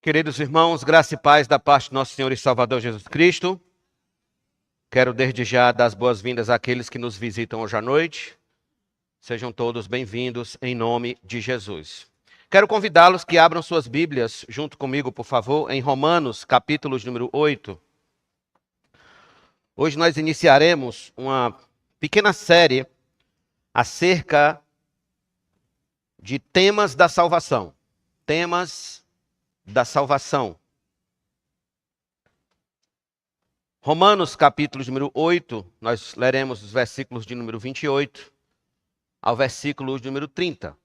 Queridos irmãos, graça e paz da parte de nosso Senhor e Salvador Jesus Cristo. Quero desde já dar as boas-vindas àqueles que nos visitam hoje à noite. Sejam todos bem-vindos em nome de Jesus. Quero convidá-los que abram suas Bíblias junto comigo, por favor, em Romanos, capítulo número 8. Hoje nós iniciaremos uma pequena série acerca de temas da salvação. Temas da salvação. Romanos, capítulo número 8, nós leremos os versículos de número 28 ao versículo de número 30.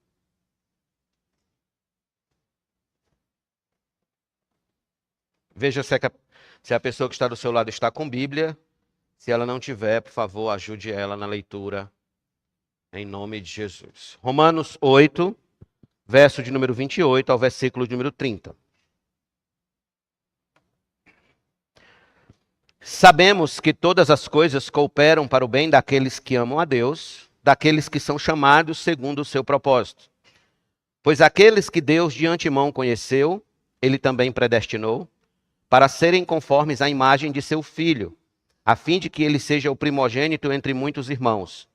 Veja se a pessoa que está do seu lado está com Bíblia. Se ela não tiver, por favor, ajude ela na leitura, em nome de Jesus. Romanos 8, verso de número 28 ao versículo de número 30. Sabemos que todas as coisas cooperam para o bem daqueles que amam a Deus, daqueles que são chamados segundo o seu propósito. Pois aqueles que Deus de antemão conheceu, ele também predestinou, para serem conformes à imagem de seu Filho, a fim de que ele seja o primogênito entre muitos irmãos.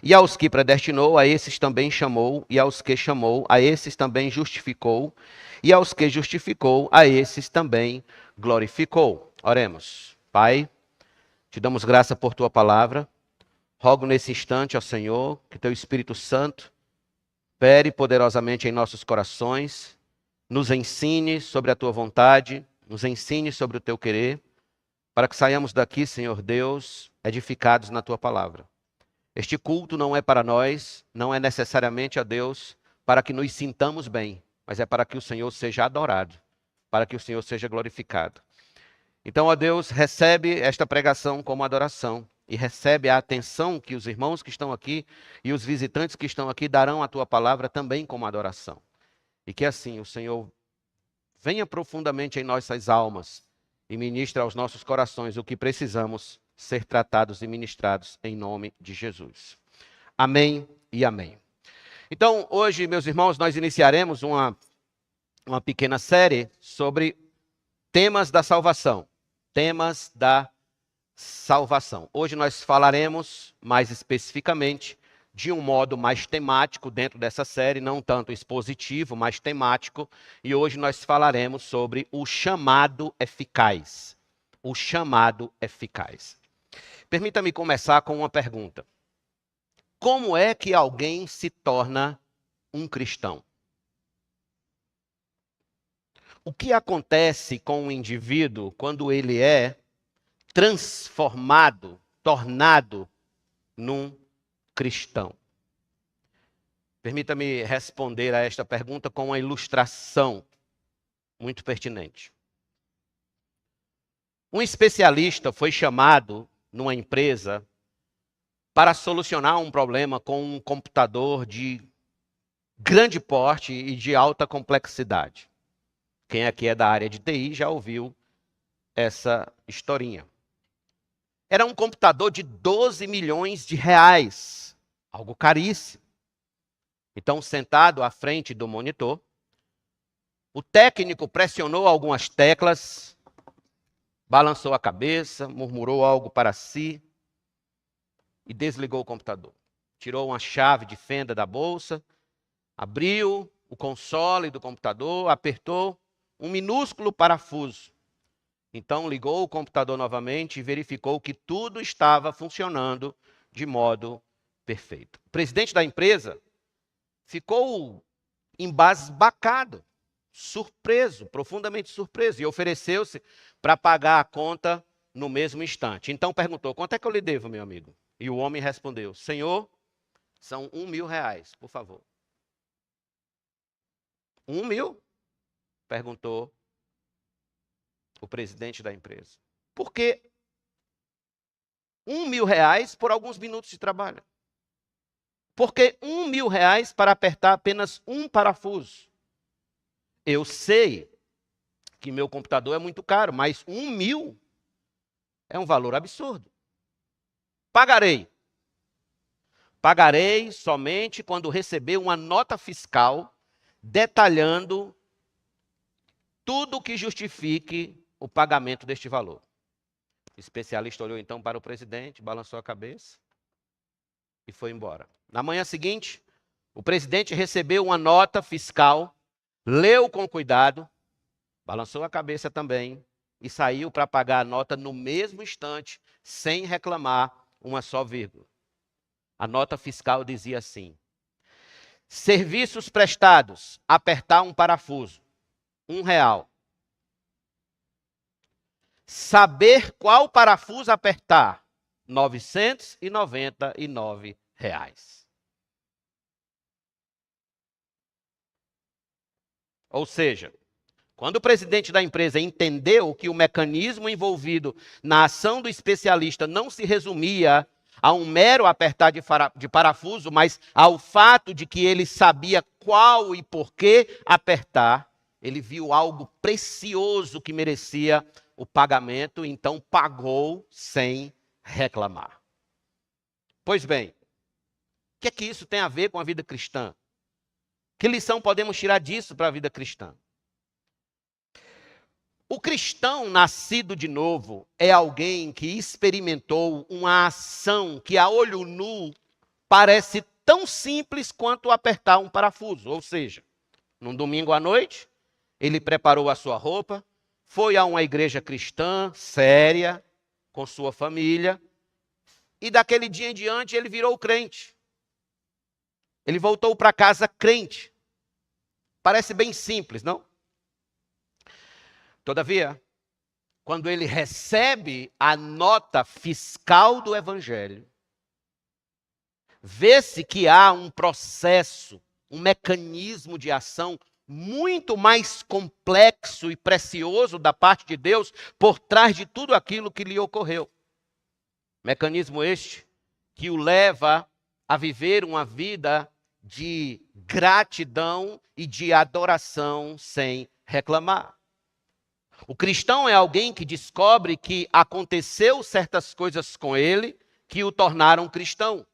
E aos que predestinou, a esses também chamou, e aos que chamou, a esses também justificou, e aos que justificou, a esses também glorificou. Oremos. Pai, te damos graça por tua palavra. Rogo nesse instante, ó Senhor, que teu Espírito Santo opere poderosamente em nossos corações, nos ensine sobre a tua vontade, nos ensine sobre o teu querer, para que saiamos daqui, Senhor Deus, edificados na tua palavra. Este culto não é para nós, não é necessariamente a Deus para que nos sintamos bem, mas é para que o Senhor seja adorado, para que o Senhor seja glorificado. Então, ó Deus, recebe esta pregação como adoração e recebe a atenção que os irmãos que estão aqui e os visitantes que estão aqui darão à tua palavra também como adoração. E que assim o Senhor venha profundamente em nossas almas e ministre aos nossos corações o que precisamos ser tratados e ministrados em nome de Jesus. Amém e amém. Então, hoje, meus irmãos, nós iniciaremos uma pequena série sobre temas da salvação. Temas da salvação. Hoje nós falaremos mais especificamente de um modo mais temático dentro dessa série, não tanto expositivo, mas temático. E hoje nós falaremos sobre o chamado eficaz. O chamado eficaz. Permita-me começar com uma pergunta. Como é que alguém se torna um cristão? O que acontece com o indivíduo quando ele é transformado, tornado num cristão? Permita-me responder a esta pergunta com uma ilustração muito pertinente. Um especialista foi chamado numa empresa para solucionar um problema com um computador de grande porte e de alta complexidade. Quem aqui é da área de TI já ouviu essa historinha. Era um computador de 12 milhões de reais, algo caríssimo. Então, sentado à frente do monitor, o técnico pressionou algumas teclas, balançou a cabeça, murmurou algo para si e desligou o computador. Tirou uma chave de fenda da bolsa, abriu o console do computador, apertou um minúsculo parafuso. Então ligou o computador novamente e verificou que tudo estava funcionando de modo perfeito. O presidente da empresa ficou embasbacado, surpreso, profundamente surpreso, e ofereceu-se para pagar a conta no mesmo instante. Então perguntou: quanto é que eu lhe devo, meu amigo? E o homem respondeu: Senhor, são R$1.000, por favor. 1.000? Perguntou o presidente da empresa. Por que R$1.000 por alguns minutos de trabalho? Por que R$1.000 para apertar apenas um parafuso? Eu sei que meu computador é muito caro, mas 1.000 é um valor absurdo. Pagarei. Pagarei somente quando receber uma nota fiscal detalhando tudo que justifique o pagamento deste valor. O especialista olhou então para o presidente, balançou a cabeça e foi embora. Na manhã seguinte, o presidente recebeu uma nota fiscal, leu com cuidado, balançou a cabeça também e saiu para pagar a nota no mesmo instante, sem reclamar uma só vírgula. A nota fiscal dizia assim: serviços prestados, apertar um parafuso, R$1. Saber qual parafuso apertar, R$999. Ou seja, quando o presidente da empresa entendeu que o mecanismo envolvido na ação do especialista não se resumia a um mero apertar de parafuso, mas ao fato de que ele sabia qual e por que apertar, ele viu algo precioso que merecia o pagamento, então pagou sem reclamar. Pois bem, o que é que isso tem a ver com a vida cristã? Que lição podemos tirar disso para a vida cristã? O cristão nascido de novo é alguém que experimentou uma ação que a olho nu parece tão simples quanto apertar um parafuso. Ou seja, num domingo à noite, ele preparou a sua roupa, foi a uma igreja cristã séria, com sua família, e daquele dia em diante ele virou crente. Ele voltou para casa crente. Parece bem simples, não? Todavia, quando ele recebe a nota fiscal do Evangelho, vê-se que há um processo, um mecanismo de ação muito mais complexo e precioso da parte de Deus por trás de tudo aquilo que lhe ocorreu. Mecanismo este que o leva a viver uma vida de gratidão e de adoração sem reclamar. O cristão é alguém que descobre que aconteceu certas coisas com ele que o tornaram cristão.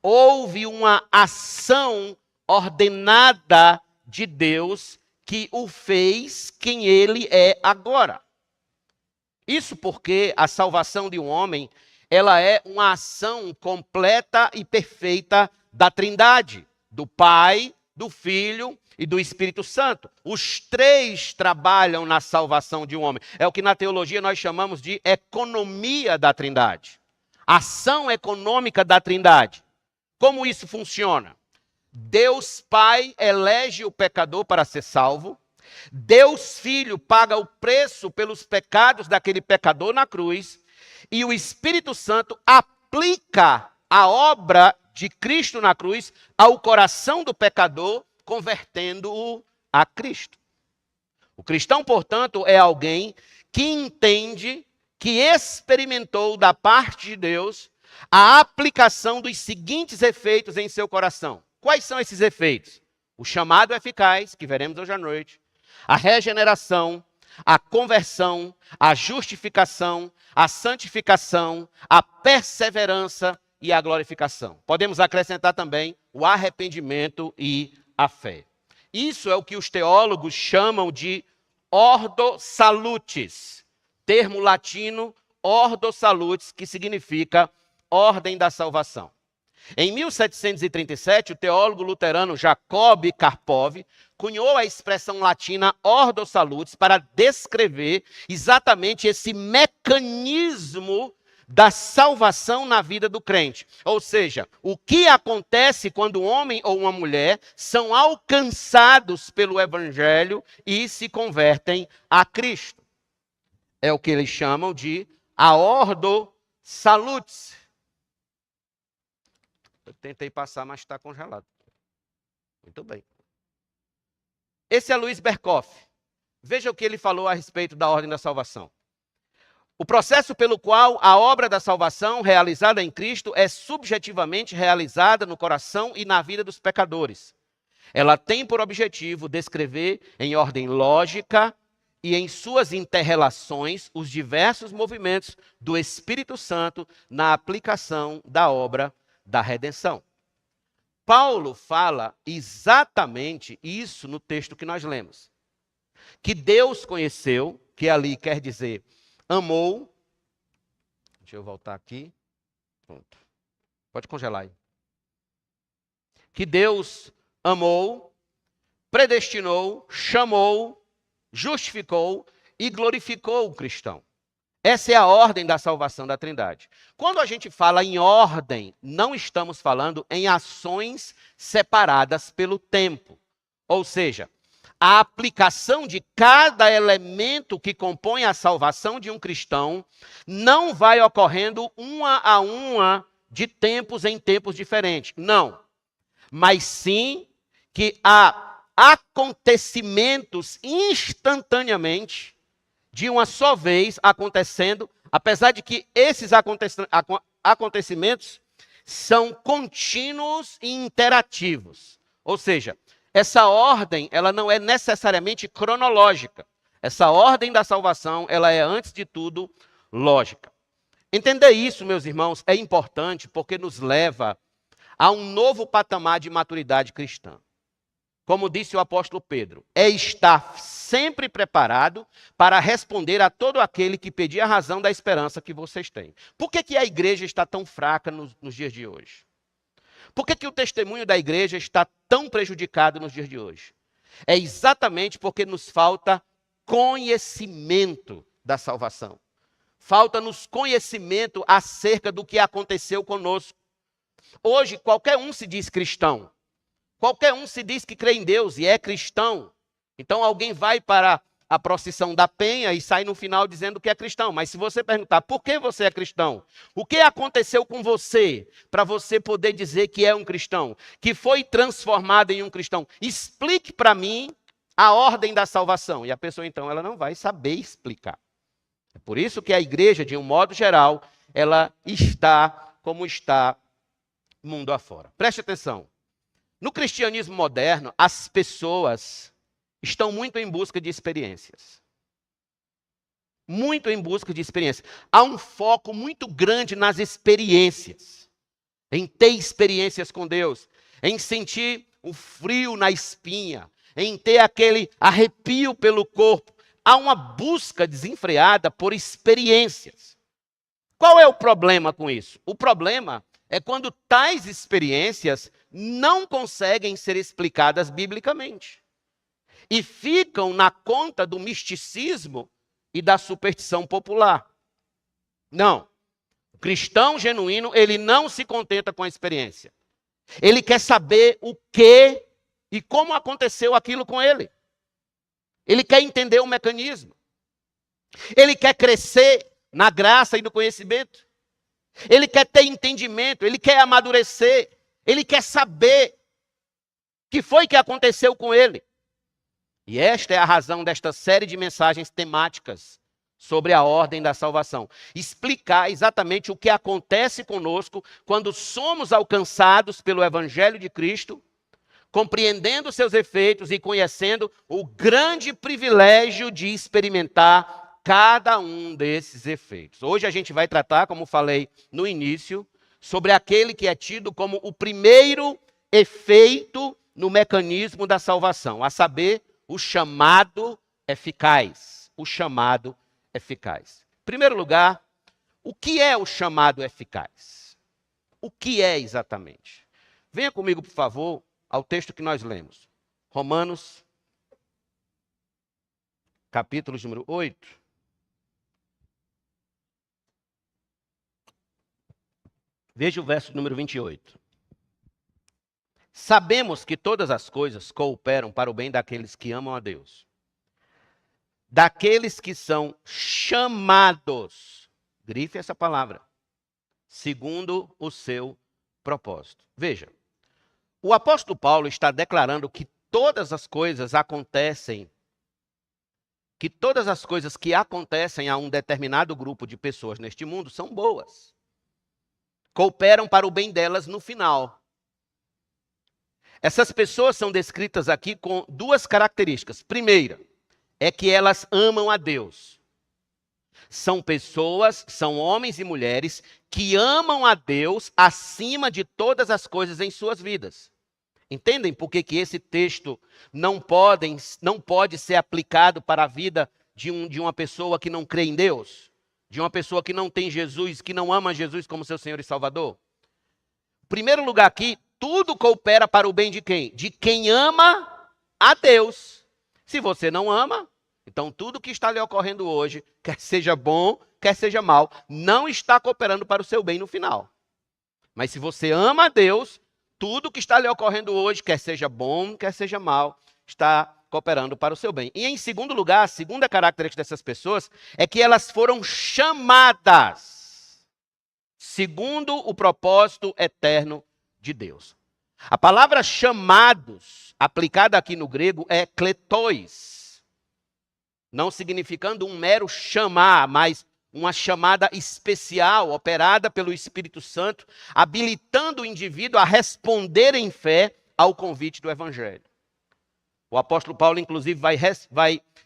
Houve uma ação ordenada de Deus que o fez quem ele é agora. Isso porque a salvação de um homem, ela é uma ação completa e perfeita da Trindade, do Pai, do Filho e do Espírito Santo. Os três trabalham na salvação de um homem. É o que na teologia nós chamamos de economia da Trindade. Ação econômica da Trindade. Como isso funciona? Deus Pai elege o pecador para ser salvo. Deus Filho paga o preço pelos pecados daquele pecador na cruz. E o Espírito Santo aplica a obra de Cristo na cruz ao coração do pecador, convertendo-o a Cristo. O cristão, portanto, é alguém que entende, que experimentou da parte de Deus a aplicação dos seguintes efeitos em seu coração. Quais são esses efeitos? O chamado eficaz, que veremos hoje à noite, a regeneração, a conversão, a justificação, a santificação, a perseverança e a glorificação. Podemos acrescentar também o arrependimento e a fé. Isso é o que os teólogos chamam de ordo salutis, termo latino ordo salutis, que significa ordem da salvação. Em 1737, o teólogo luterano Jacob Karpov cunhou a expressão latina ordo salutis para descrever exatamente esse mecanismo da salvação na vida do crente. Ou seja, o que acontece quando um homem ou uma mulher são alcançados pelo Evangelho e se convertem a Cristo. É o que eles chamam de a ordo salutis. Eu tentei passar, mas está congelado. Muito bem. Esse é Luiz Berkoff. Veja o que ele falou a respeito da ordem da salvação. O processo pelo qual a obra da salvação realizada em Cristo é subjetivamente realizada no coração e na vida dos pecadores. Ela tem por objetivo descrever em ordem lógica e em suas interrelações os diversos movimentos do Espírito Santo na aplicação da obra da redenção. Paulo fala exatamente isso no texto que nós lemos. que Deus conheceu, que ali quer dizer amou. Deixa eu voltar aqui. Pronto. Pode congelar aí. Que Deus amou, predestinou, chamou, justificou e glorificou o cristão. Essa é a ordem da salvação da Trindade. Quando a gente fala em ordem, não estamos falando em ações separadas pelo tempo. Ou seja, a aplicação de cada elemento que compõe a salvação de um cristão não vai ocorrendo uma a uma de tempos em tempos diferentes. Não. Mas sim que há acontecimentos instantaneamente, de uma só vez acontecendo, apesar de que esses acontecimentos são contínuos e interativos. Ou seja, essa ordem, ela não é necessariamente cronológica. Essa ordem da salvação, ela é, antes de tudo, lógica. Entender isso, meus irmãos, é importante porque nos leva a um novo patamar de maturidade cristã. Como disse o apóstolo Pedro, é estar sempre preparado para responder a todo aquele que pedir a razão da esperança que vocês têm. Por que a igreja está tão fraca nos dias de hoje? Por que o testemunho da igreja está tão prejudicado nos dias de hoje? É exatamente porque nos falta conhecimento da salvação. Falta-nos conhecimento acerca do que aconteceu conosco. Hoje, qualquer um se diz cristão. Qualquer um se diz que crê em Deus e é cristão. Então alguém vai para a procissão da Penha e sai no final dizendo que é cristão. Mas se você perguntar por que você é cristão, o que aconteceu com você para você poder dizer que é um cristão, que foi transformado em um cristão, explique para mim a ordem da salvação. E a pessoa então ela não vai saber explicar. É por isso que a igreja, de um modo geral, ela está como está mundo afora. Preste atenção. No cristianismo moderno, as pessoas estão muito em busca de experiências. Muito em busca de experiências. Há um foco muito grande nas experiências. Em ter experiências com Deus. Em sentir o frio na espinha. Em ter aquele arrepio pelo corpo. Há uma busca desenfreada por experiências. Qual é o problema com isso? O problema é quando tais experiências não conseguem ser explicadas biblicamente. E ficam na conta do misticismo e da superstição popular. Não. O cristão genuíno, ele não se contenta com a experiência. Ele quer saber o que e como aconteceu aquilo com ele. Ele quer entender o mecanismo. Ele quer crescer na graça e no conhecimento. Ele quer ter entendimento, ele quer amadurecer. Ele quer saber o que foi que aconteceu com ele. E esta é a razão desta série de mensagens temáticas sobre a ordem da salvação. Explicar exatamente o que acontece conosco quando somos alcançados pelo Evangelho de Cristo, compreendendo seus efeitos e conhecendo o grande privilégio de experimentar cada um desses efeitos. Hoje a gente vai tratar, como falei no início, sobre aquele que é tido como o primeiro efeito no mecanismo da salvação, a saber, o chamado eficaz. O chamado eficaz. Em primeiro lugar, o que é o chamado eficaz? O que é exatamente? Venha comigo, por favor, ao texto que nós lemos. Romanos, capítulo número 8. Veja o verso número 28. Sabemos que todas as coisas cooperam para o bem daqueles que amam a Deus. Daqueles que são chamados, grife essa palavra, segundo o seu propósito. Veja, o apóstolo Paulo está declarando que todas as coisas acontecem, que todas as coisas que acontecem a um determinado grupo de pessoas neste mundo são boas. Cooperam para o bem delas no final. Essas pessoas são descritas aqui com duas características. Primeira, é que elas amam a Deus. São pessoas, são homens e mulheres que amam a Deus acima de todas as coisas em suas vidas. Entendem por que esse texto não pode ser aplicado para a vida de uma pessoa que não crê em Deus? De uma pessoa que não tem Jesus, que não ama Jesus como seu Senhor e Salvador? Em primeiro lugar aqui, tudo coopera para o bem de quem? De quem ama a Deus. Se você não ama, então tudo que está lhe ocorrendo hoje, quer seja bom, quer seja mal, não está cooperando para o seu bem no final. Mas se você ama a Deus, tudo que está lhe ocorrendo hoje, quer seja bom, quer seja mal, está cooperando para o seu bem. E em segundo lugar, a segunda característica dessas pessoas é que elas foram chamadas segundo o propósito eterno de Deus. A palavra chamados, aplicada aqui no grego, é kletos, não significando um mero chamar, mas uma chamada especial, operada pelo Espírito Santo, habilitando o indivíduo a responder em fé ao convite do Evangelho. O apóstolo Paulo, inclusive, vai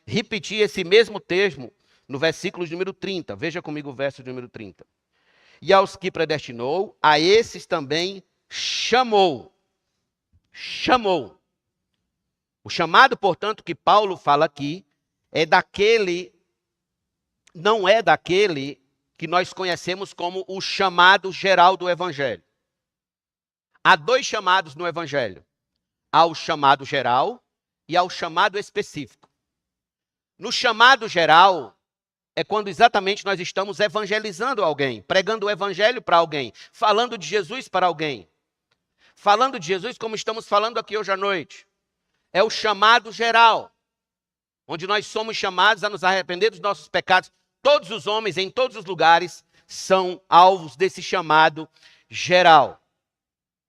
repetir esse mesmo termo no versículo de número 30. Veja comigo o verso de número 30. E aos que predestinou, a esses também chamou. Chamou. O chamado, portanto, que Paulo fala aqui, não é daquele que nós conhecemos como o chamado geral do Evangelho. Há dois chamados no Evangelho. Há o chamado geral e há o chamado específico. No chamado geral, é quando exatamente nós estamos evangelizando alguém, pregando o Evangelho para alguém, falando de Jesus para alguém. Falando de Jesus como estamos falando aqui hoje à noite. É o chamado geral, onde nós somos chamados a nos arrepender dos nossos pecados. Todos os homens, em todos os lugares, são alvos desse chamado geral.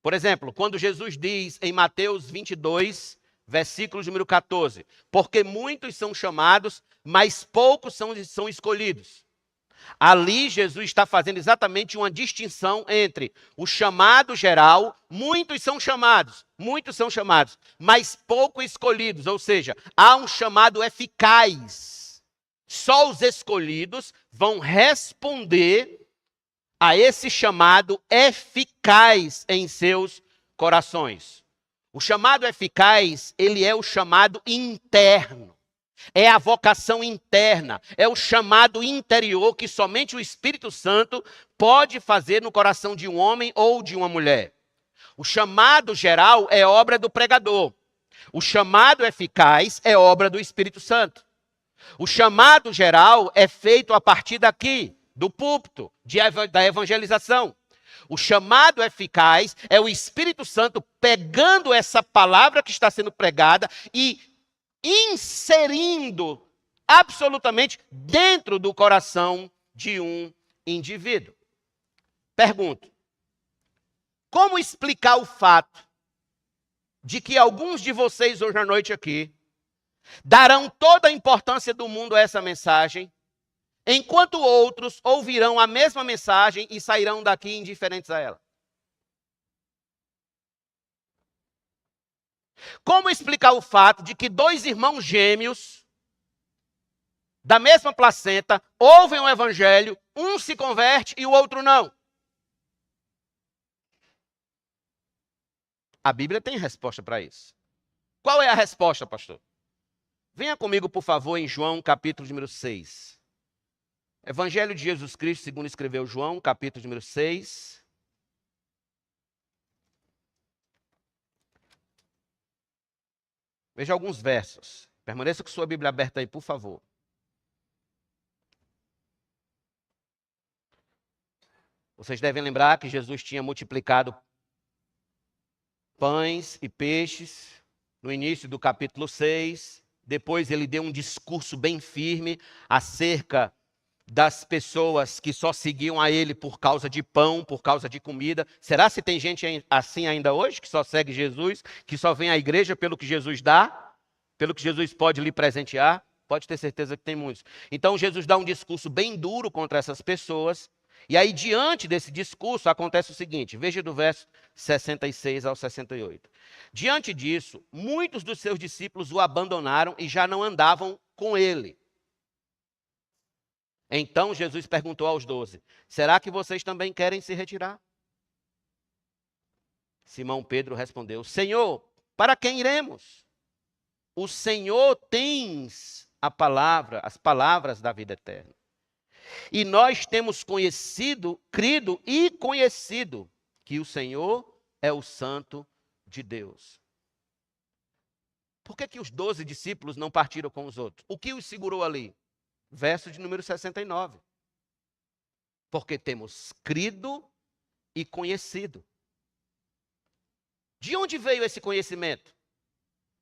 Por exemplo, quando Jesus diz em Mateus 22, versículo número 14, porque muitos são chamados, mas poucos são escolhidos. Ali Jesus está fazendo exatamente uma distinção entre o chamado geral, muitos são chamados, mas poucos escolhidos, ou seja, há um chamado eficaz. Só os escolhidos vão responder a esse chamado eficaz em seus corações. O chamado eficaz, ele é o chamado interno. É a vocação interna, é o chamado interior que somente o Espírito Santo pode fazer no coração de um homem ou de uma mulher. O chamado geral é obra do pregador. O chamado eficaz é obra do Espírito Santo. O chamado geral é feito a partir daqui, do púlpito, da evangelização. O chamado eficaz é o Espírito Santo pegando essa palavra que está sendo pregada e inserindo absolutamente dentro do coração de um indivíduo. Pergunto, como explicar o fato de que alguns de vocês hoje à noite aqui darão toda a importância do mundo a essa mensagem, enquanto outros ouvirão a mesma mensagem e sairão daqui indiferentes a ela? Como explicar o fato de que dois irmãos gêmeos da mesma placenta ouvem o Evangelho, um se converte e o outro não? A Bíblia tem resposta para isso. Qual é a resposta, pastor? Venha comigo, por favor, em João, capítulo número 6. Evangelho de Jesus Cristo, segundo escreveu João, capítulo número 6. Veja alguns versos. Permaneça com sua Bíblia aberta aí, por favor. Vocês devem lembrar que Jesus tinha multiplicado pães e peixes no início do capítulo 6. Depois ele deu um discurso bem firme acerca das pessoas que só seguiam a ele por causa de pão, por causa de comida. Será que tem gente assim ainda hoje, que só segue Jesus, que só vem à igreja pelo que Jesus dá, pelo que Jesus pode lhe presentear? Pode ter certeza que tem muitos. Então Jesus dá um discurso bem duro contra essas pessoas. E aí, diante desse discurso, acontece o seguinte, veja do verso 66 ao 68. Diante disso, muitos dos seus discípulos o abandonaram e já não andavam com ele. Então Jesus perguntou aos 12, será que vocês também querem se retirar? Simão Pedro respondeu: Senhor, para quem iremos? O Senhor tens as palavras da vida eterna. E nós temos crido e conhecido que o Senhor é o Santo de Deus. Por que os 12 discípulos não partiram com os outros? O que os segurou ali? Verso de número 69. Porque temos crido e conhecido. De onde veio esse conhecimento?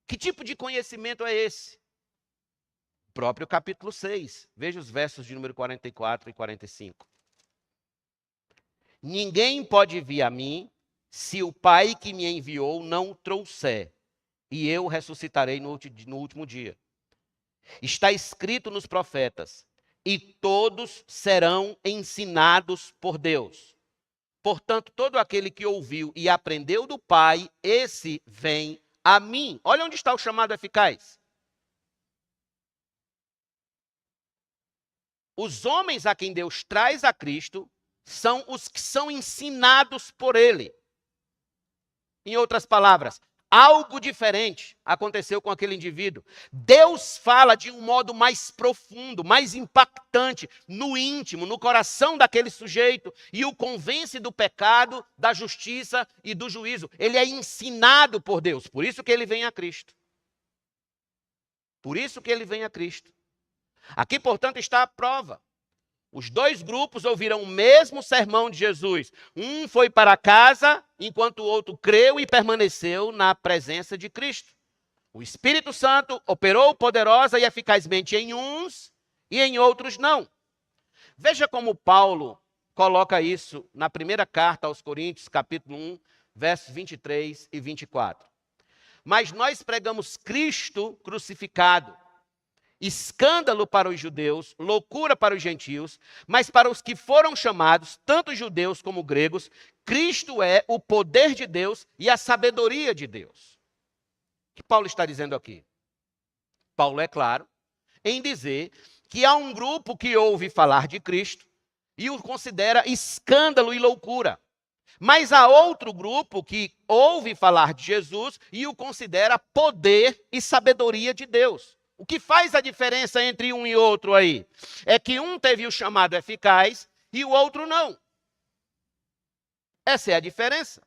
Que tipo de conhecimento é esse? O próprio capítulo 6. Veja os versos de número 44 e 45. Ninguém pode vir a mim se o Pai que me enviou não o trouxer, e eu ressuscitarei no último dia. Está escrito nos profetas, e todos serão ensinados por Deus. Portanto, todo aquele que ouviu e aprendeu do Pai, esse vem a mim. Olha onde está o chamado eficaz. Os homens a quem Deus traz a Cristo são os que são ensinados por Ele. Em outras palavras, algo diferente aconteceu com aquele indivíduo. Deus fala de um modo mais profundo, mais impactante, no íntimo, no coração daquele sujeito, e o convence do pecado, da justiça e do juízo. Ele é ensinado por Deus, por isso que ele vem a Cristo. Por isso que ele vem a Cristo. Aqui, portanto, está a prova. Os dois grupos ouviram o mesmo sermão de Jesus. Um foi para casa, enquanto o outro creu e permaneceu na presença de Cristo. O Espírito Santo operou poderosa e eficazmente em uns e em outros não. Veja como Paulo coloca isso na primeira carta aos Coríntios, capítulo 1, versos 23 e 24. Mas nós pregamos Cristo crucificado, escândalo para os judeus, loucura para os gentios, mas para os que foram chamados, tanto judeus como gregos, Cristo é o poder de Deus e a sabedoria de Deus. O que Paulo está dizendo aqui? Paulo é claro em dizer que há um grupo que ouve falar de Cristo e o considera escândalo e loucura. Mas há outro grupo que ouve falar de Jesus e o considera poder e sabedoria de Deus. O que faz a diferença entre um e outro aí? É que um teve o chamado eficaz e o outro não. Essa é a diferença.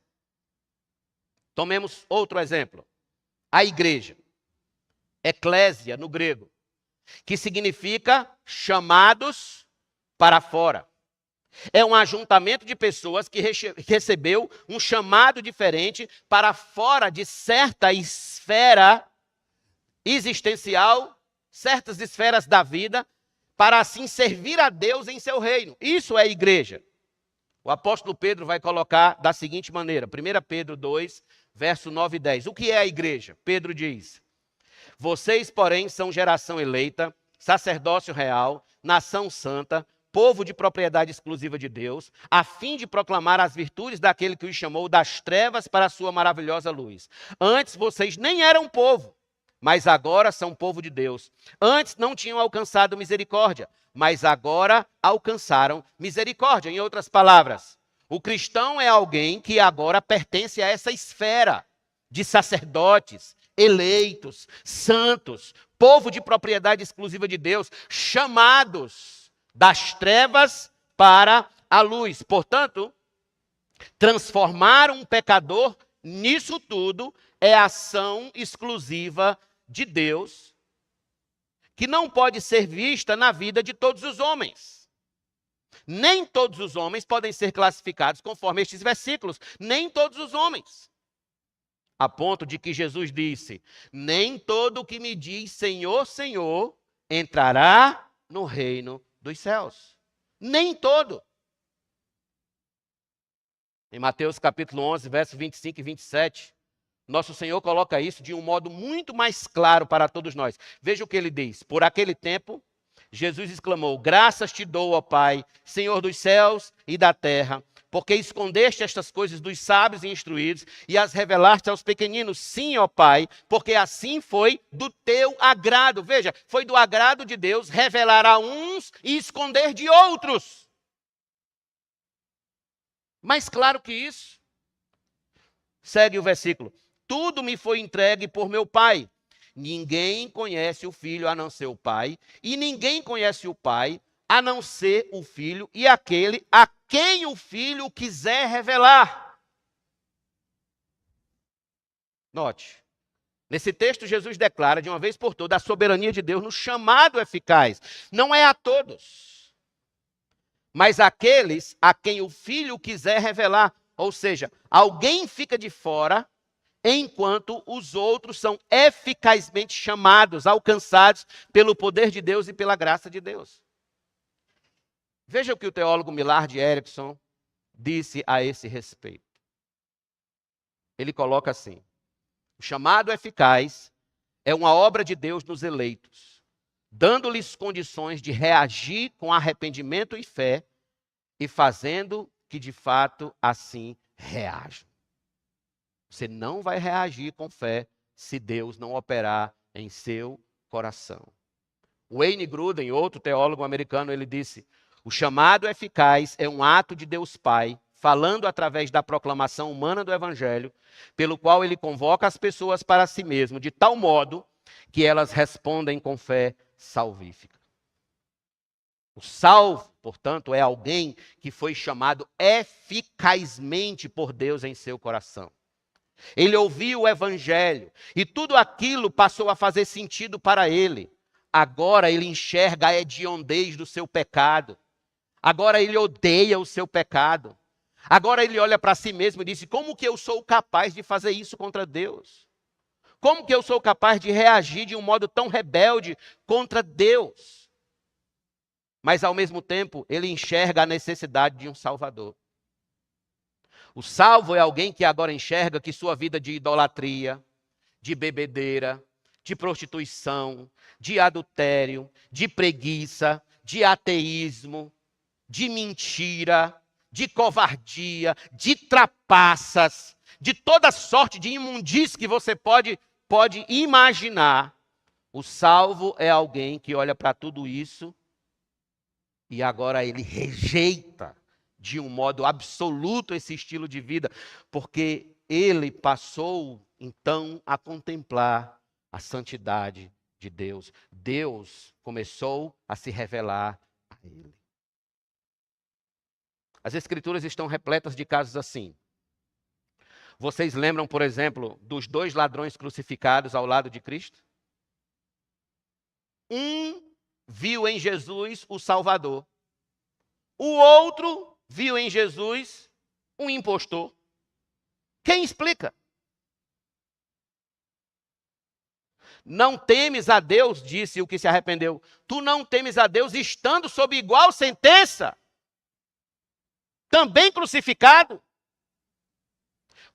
Tomemos outro exemplo. A igreja. Eclésia, no grego. Que significa chamados para fora. É um ajuntamento de pessoas que recebeu um chamado diferente para fora de certa esfera existencial, certas esferas da vida, para assim servir a Deus em seu reino. Isso é igreja. O apóstolo Pedro vai colocar da seguinte maneira, 1 Pedro 2, verso 9 e 10. O que é a igreja? Pedro diz: vocês, porém, são geração eleita, sacerdócio real, nação santa, povo de propriedade exclusiva de Deus, a fim de proclamar as virtudes daquele que os chamou das trevas para a sua maravilhosa luz. Antes vocês nem eram povo, mas agora são povo de Deus. Antes não tinham alcançado misericórdia, mas agora alcançaram misericórdia. Em outras palavras, o cristão é alguém que agora pertence a essa esfera de sacerdotes, eleitos, santos, povo de propriedade exclusiva de Deus, chamados das trevas para a luz. Portanto, transformar um pecador nisso tudo é ação exclusiva de Deus, que não pode ser vista na vida de todos os homens. Nem todos os homens podem ser classificados conforme estes versículos. Nem todos os homens. A ponto de que Jesus disse: nem todo o que me diz Senhor, Senhor, entrará no reino dos céus. Nem todo. Em Mateus capítulo 11, versos 25 e 27, nosso Senhor coloca isso de um modo muito mais claro para todos nós. Veja o que ele diz. Por aquele tempo, Jesus exclamou: graças te dou, ó Pai, Senhor dos céus e da terra, porque escondeste estas coisas dos sábios e instruídos e as revelaste aos pequeninos. Sim, ó Pai, porque assim foi do teu agrado. Veja, foi do agrado de Deus revelar a uns e esconder de outros. Mais claro que isso. Segue o versículo. Tudo me foi entregue por meu Pai. Ninguém conhece o Filho a não ser o Pai, e ninguém conhece o Pai a não ser o Filho e aquele a quem o Filho quiser revelar. Note, nesse texto Jesus declara de uma vez por todas a soberania de Deus no chamado eficaz. Não é a todos, mas àqueles a quem o Filho quiser revelar. Ou seja, alguém fica de fora, enquanto os outros são eficazmente chamados, alcançados pelo poder de Deus e pela graça de Deus. Veja o que o teólogo Millard Erickson disse a esse respeito. Ele coloca assim: o chamado eficaz é uma obra de Deus nos eleitos, dando-lhes condições de reagir com arrependimento e fé e fazendo que de fato assim reajam. Você não vai reagir com fé se Deus não operar em seu coração. Wayne Grudem, outro teólogo americano, ele disse: o chamado eficaz é um ato de Deus Pai, falando através da proclamação humana do Evangelho, pelo qual ele convoca as pessoas para si mesmo, de tal modo que elas respondem com fé salvífica. O salvo, portanto, é alguém que foi chamado eficazmente por Deus em seu coração. Ele ouviu o Evangelho e tudo aquilo passou a fazer sentido para ele. Agora ele enxerga a hediondez do seu pecado. Agora ele odeia o seu pecado. Agora ele olha para si mesmo e diz: como que eu sou capaz de fazer isso contra Deus? Como que eu sou capaz de reagir de um modo tão rebelde contra Deus? Mas ao mesmo tempo ele enxerga a necessidade de um Salvador. O salvo é alguém que agora enxerga que sua vida de idolatria, de bebedeira, de prostituição, de adultério, de preguiça, de ateísmo, de mentira, de covardia, de trapaças, de toda sorte de imundície que você pode imaginar. O salvo é alguém que olha para tudo isso e agora ele rejeita de um modo absoluto esse estilo de vida, porque ele passou então a contemplar a santidade de Deus. Deus começou a se revelar a ele. As Escrituras estão repletas de casos assim. Vocês lembram, por exemplo, dos 2 ladrões crucificados ao lado de Cristo? Um viu em Jesus o Salvador. O outro viu em Jesus um impostor. Quem explica? Não temes a Deus, disse o que se arrependeu. Tu não temes a Deus estando sob igual sentença, também crucificado?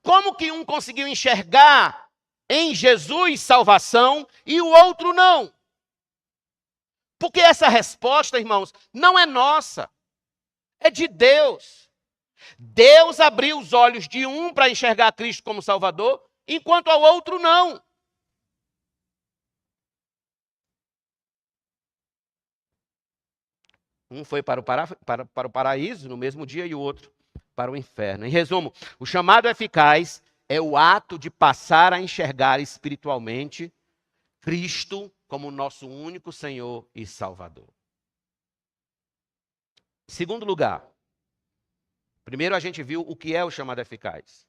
Como que um conseguiu enxergar em Jesus salvação e o outro não? Porque essa resposta, irmãos, não é nossa. É de Deus. Deus abriu os olhos de um para enxergar Cristo como Salvador, enquanto ao outro não. Um foi para o paraíso no mesmo dia e o outro para o inferno. Em resumo, o chamado eficaz é o ato de passar a enxergar espiritualmente Cristo como nosso único Senhor e Salvador. Segundo lugar, primeiro a gente viu o que é o chamado eficaz.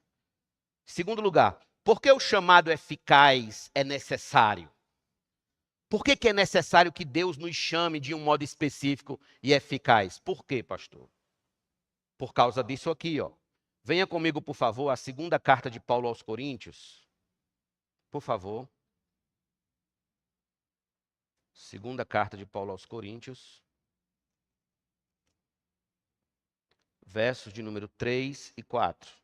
Segundo lugar, por que o chamado eficaz é necessário? Por que é necessário que Deus nos chame de um modo específico e eficaz? Por quê, pastor? Por causa disso aqui, ó. Venha comigo, por favor, a 2ª carta de Paulo aos Coríntios. Por favor. 2ª carta de Paulo aos Coríntios. Versos de número 3 e 4.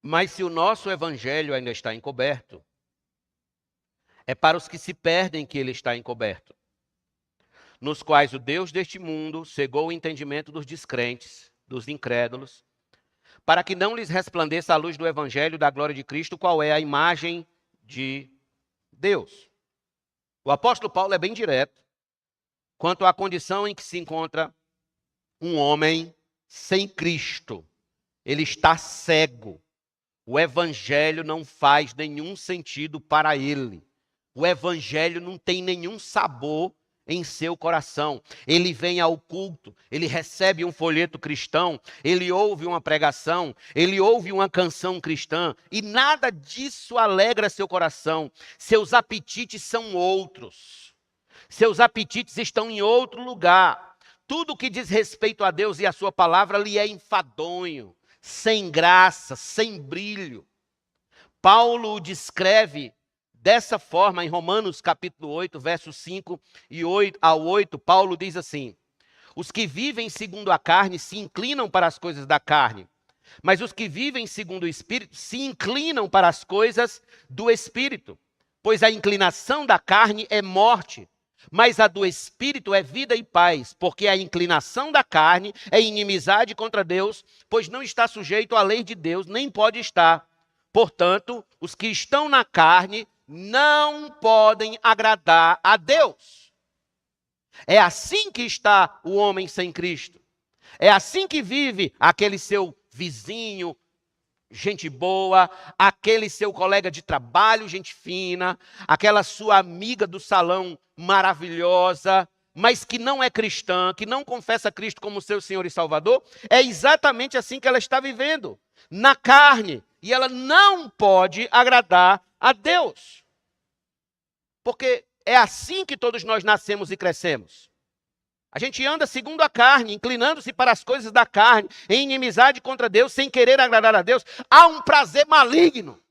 Mas se o nosso evangelho ainda está encoberto, é para os que se perdem que ele está encoberto, nos quais o Deus deste mundo cegou o entendimento dos descrentes, dos incrédulos, para que não lhes resplandeça a luz do evangelho da glória de Cristo, qual é a imagem de Deus. O apóstolo Paulo é bem direto. quanto à condição em que se encontra um homem sem Cristo. Ele está cego. O evangelho não faz nenhum sentido para ele. O evangelho não tem nenhum sabor em seu coração. Ele vem ao culto, ele recebe um folheto cristão, ele ouve uma pregação, ele ouve uma canção cristã, e nada disso alegra seu coração. Seus apetites são outros. Seus apetites estão em outro lugar. Tudo que diz respeito a Deus e a sua palavra lhe é enfadonho, sem graça, sem brilho. Paulo o descreve dessa forma em Romanos capítulo 8, versos 5 e 8 ao 8, Paulo diz assim: os que vivem segundo a carne se inclinam para as coisas da carne, mas os que vivem segundo o Espírito se inclinam para as coisas do Espírito. Pois a inclinação da carne é morte, mas a do Espírito é vida e paz, porque a inclinação da carne é inimizade contra Deus, pois não está sujeito à lei de Deus, nem pode estar. Portanto, os que estão na carne não podem agradar a Deus. É assim que está o homem sem Cristo. É assim que vive aquele seu vizinho, gente boa, aquele seu colega de trabalho, gente fina, aquela sua amiga do salão maravilhosa, mas que não é cristã, que não confessa Cristo como seu Senhor e Salvador. É exatamente assim que ela está vivendo, na carne. E ela não pode agradar a Deus. Porque é assim que todos nós nascemos e crescemos. A gente anda segundo a carne, inclinando-se para as coisas da carne, em inimizade contra Deus, sem querer agradar a Deus. Há um prazer maligno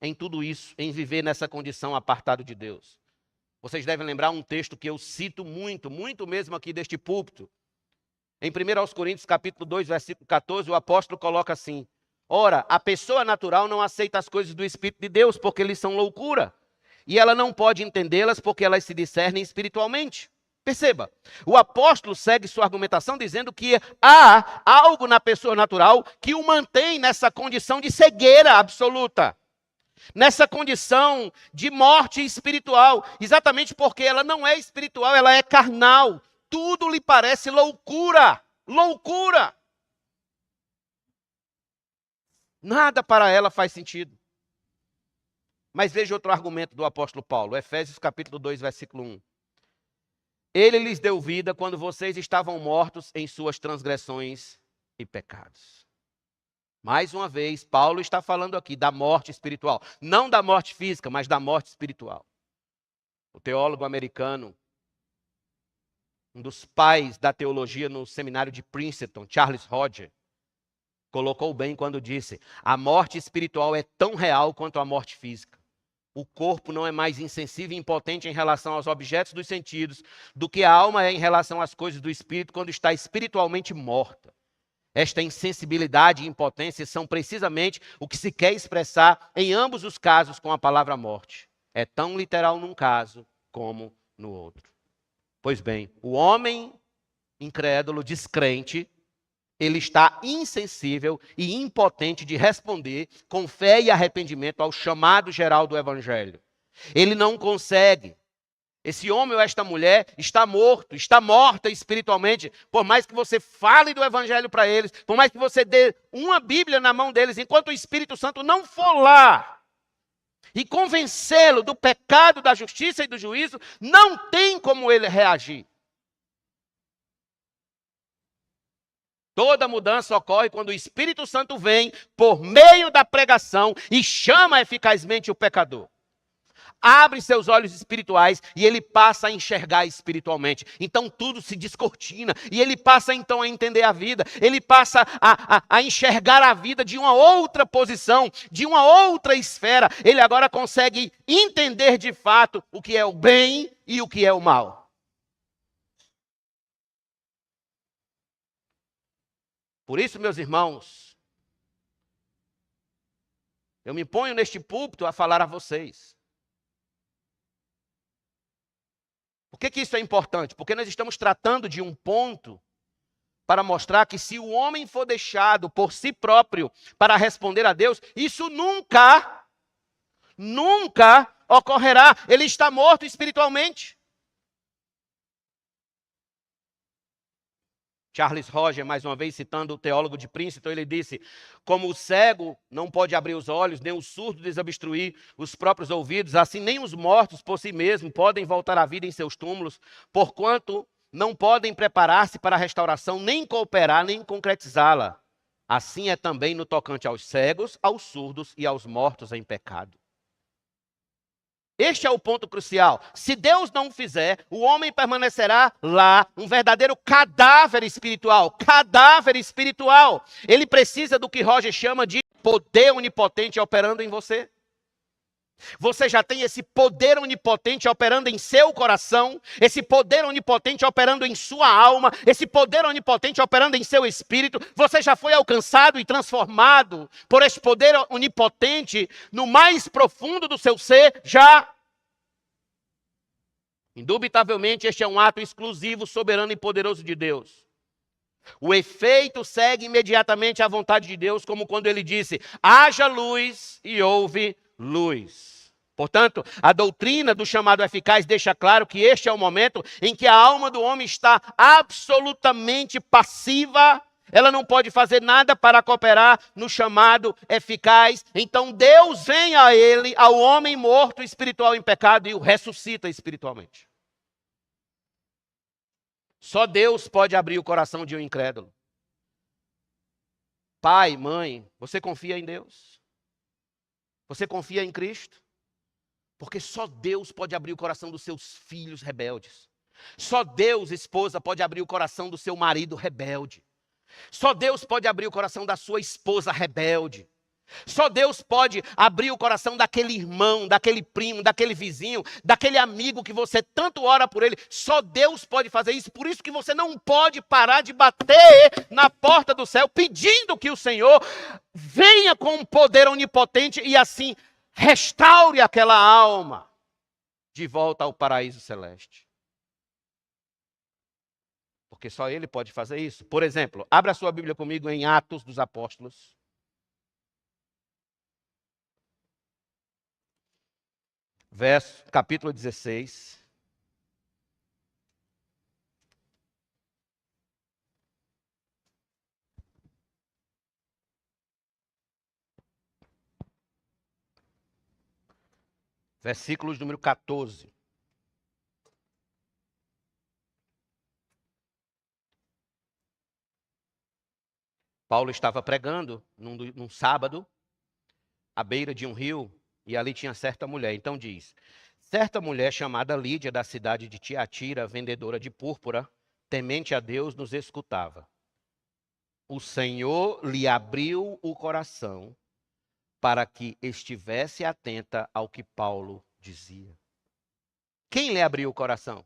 em tudo isso, em viver nessa condição apartado de Deus. Vocês devem lembrar um texto que eu cito muito, muito mesmo aqui deste púlpito. Em 1 Coríntios capítulo 2, versículo 14, o apóstolo coloca assim: ora, a pessoa natural não aceita as coisas do Espírito de Deus, porque eles são loucura. E ela não pode entendê-las, porque elas se discernem espiritualmente. Perceba, o apóstolo segue sua argumentação dizendo que há algo na pessoa natural que o mantém nessa condição de cegueira absoluta. Nessa condição de morte espiritual. Exatamente porque ela não é espiritual, ela é carnal. Tudo lhe parece loucura. Loucura. Nada para ela faz sentido. Mas veja outro argumento do apóstolo Paulo. Efésios capítulo 2, versículo 1. Ele lhes deu vida quando vocês estavam mortos em suas transgressões e pecados. Mais uma vez, Paulo está falando aqui da morte espiritual. Não da morte física, mas da morte espiritual. O teólogo americano, um dos pais da teologia no seminário de Princeton, Charles Hodge, colocou bem quando disse: a morte espiritual é tão real quanto a morte física. O corpo não é mais insensível e impotente em relação aos objetos dos sentidos do que a alma é em relação às coisas do espírito quando está espiritualmente morta. Esta insensibilidade e impotência são precisamente o que se quer expressar em ambos os casos com a palavra morte. É tão literal num caso como no outro. Pois bem, o homem incrédulo, descrente, ele está insensível e impotente de responder com fé e arrependimento ao chamado geral do Evangelho. Ele não consegue. Esse homem ou esta mulher está morto, está morta espiritualmente. Por mais que você fale do Evangelho para eles, por mais que você dê uma Bíblia na mão deles, enquanto o Espírito Santo não for lá e convencê-lo do pecado, da justiça e do juízo, não tem como ele reagir. Toda mudança ocorre quando o Espírito Santo vem por meio da pregação e chama eficazmente o pecador. Abre seus olhos espirituais e ele passa a enxergar espiritualmente. Então tudo se descortina e ele passa então a entender a vida. Ele passa a enxergar a vida de uma outra posição, de uma outra esfera. Ele agora consegue entender de fato o que é o bem e o que é o mal. Por isso, meus irmãos, eu me ponho neste púlpito a falar a vocês. Por que isso é importante? Porque nós estamos tratando de um ponto para mostrar que se o homem for deixado por si próprio para responder a Deus, isso nunca ocorrerá. Ele está morto espiritualmente. Charles Roger, mais uma vez citando o teólogo de Princeton, ele disse: como o cego não pode abrir os olhos, nem o surdo desobstruir os próprios ouvidos, assim nem os mortos por si mesmos podem voltar à vida em seus túmulos, porquanto não podem preparar-se para a restauração, nem cooperar, nem concretizá-la. Assim é também no tocante aos cegos, aos surdos e aos mortos em pecado. Este é o ponto crucial. Se Deus não fizer, o homem permanecerá lá, um verdadeiro cadáver espiritual. Cadáver espiritual. Ele precisa do que Roger chama de poder onipotente operando em você. Você já tem esse poder onipotente operando em seu coração, esse poder onipotente operando em sua alma, esse poder onipotente operando em seu espírito. Você já foi alcançado e transformado por esse poder onipotente no mais profundo do seu ser, já. Indubitavelmente, este é um ato exclusivo, soberano e poderoso de Deus. O efeito segue imediatamente à vontade de Deus, como quando ele disse: haja luz e houve luz. Portanto, a doutrina do chamado eficaz deixa claro que este é o momento em que a alma do homem está absolutamente passiva. Ela não pode fazer nada para cooperar no chamado eficaz. Então Deus vem a ele, ao homem morto espiritual em pecado, e o ressuscita espiritualmente. Só Deus pode abrir o coração de um incrédulo. Pai, mãe, você confia em Deus? Você confia em Cristo? Porque só Deus pode abrir o coração dos seus filhos rebeldes. Só Deus, esposa, pode abrir o coração do seu marido rebelde. Só Deus pode abrir o coração da sua esposa rebelde. Só Deus pode abrir o coração daquele irmão, daquele primo, daquele vizinho, daquele amigo que você tanto ora por ele. Só Deus pode fazer isso. Por isso que você não pode parar de bater na porta do céu, pedindo que o Senhor venha com um poder onipotente e assim restaure aquela alma de volta ao paraíso celeste. Porque só Ele pode fazer isso. Por exemplo, abra sua Bíblia comigo em Atos dos Apóstolos. Capítulo 16. Versículos número 14. Paulo estava pregando num sábado, à beira de um rio, e ali tinha certa mulher. Então diz: certa mulher chamada Lídia, da cidade de Tiatira, vendedora de púrpura, temente a Deus, nos escutava. O Senhor lhe abriu o coração para que estivesse atenta ao que Paulo dizia. Quem lhe abriu o coração?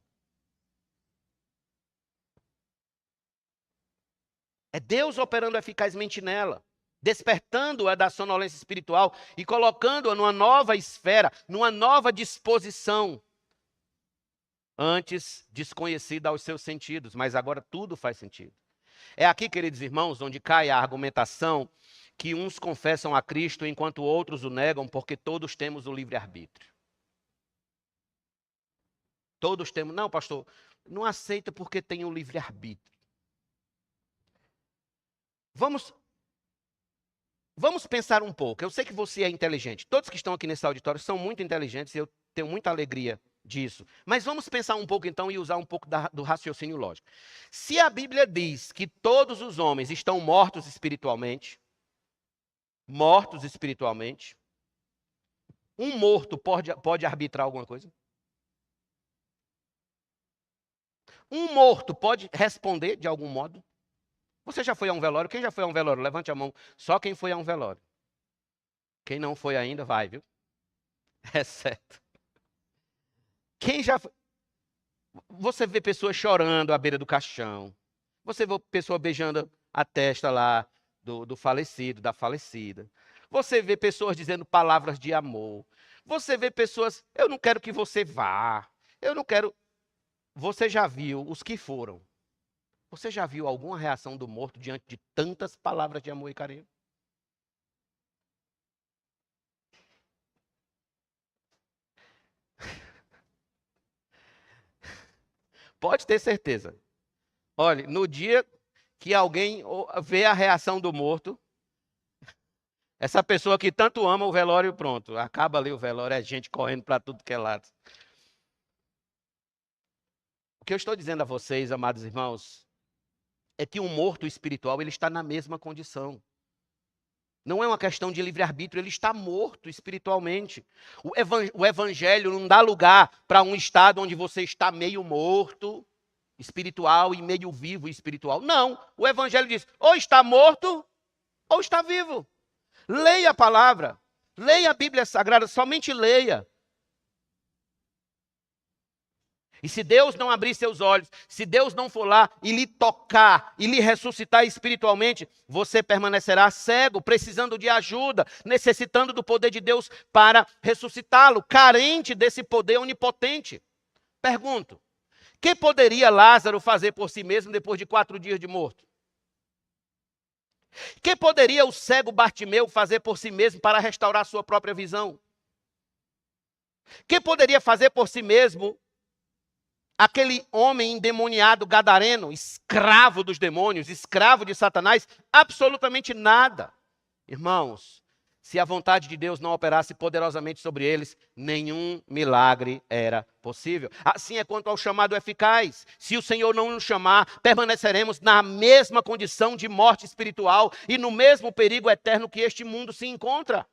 É Deus operando eficazmente nela, despertando-a da sonolência espiritual e colocando-a numa nova esfera, numa nova disposição, antes desconhecida aos seus sentidos, mas agora tudo faz sentido. É aqui, queridos irmãos, onde cai a argumentação que uns confessam a Cristo enquanto outros o negam, porque todos temos o livre-arbítrio. Todos temos. Não, pastor, não aceita porque tem o livre-arbítrio. Vamos pensar um pouco. Eu sei que você é inteligente. Todos que estão aqui nesse auditório são muito inteligentes e eu tenho muita alegria disso. Mas vamos pensar um pouco então e usar um pouco do raciocínio lógico. Se a Bíblia diz que todos os homens estão mortos espiritualmente, um morto pode arbitrar alguma coisa? Um morto pode responder de algum modo? Você já foi a um velório? Quem já foi a um velório? Levante a mão. Só quem foi a um velório. Quem não foi ainda, vai, viu? É certo. Quem já foi? Você vê pessoas chorando à beira do caixão. Você vê pessoa beijando a testa lá do falecido, da falecida. Você vê pessoas dizendo palavras de amor. Você vê pessoas, eu não quero que você vá. Eu não quero. Você já viu os que foram? Você já viu alguma reação do morto diante de tantas palavras de amor e carinho? Pode ter certeza. Olha, no dia que alguém vê a reação do morto. Essa pessoa que tanto ama o velório, pronto, acaba ali o velório, é gente correndo para tudo que é lado. O que eu estou dizendo a vocês, amados irmãos, é que um morto espiritual, ele está na mesma condição. Não é uma questão de livre-arbítrio, ele está morto espiritualmente. O evangelho não dá lugar para um estado onde você está meio morto espiritual e meio vivo espiritual. Não, o evangelho diz, ou está morto ou está vivo. Leia a palavra, leia a Bíblia Sagrada, somente leia. E se Deus não abrir seus olhos, se Deus não for lá e lhe tocar e lhe ressuscitar espiritualmente, você permanecerá cego, precisando de ajuda, necessitando do poder de Deus para ressuscitá-lo, carente desse poder onipotente. Pergunto, que poderia Lázaro fazer por si mesmo depois de 4 dias de morto? Que poderia o cego Bartimeu fazer por si mesmo para restaurar sua própria visão? Que poderia fazer por si mesmo aquele homem endemoniado gadareno, escravo dos demônios, escravo de Satanás? Absolutamente nada. Irmãos, se a vontade de Deus não operasse poderosamente sobre eles, nenhum milagre era possível. Assim é quanto ao chamado eficaz. Se o Senhor não nos chamar, permaneceremos na mesma condição de morte espiritual e no mesmo perigo eterno que este mundo se encontra.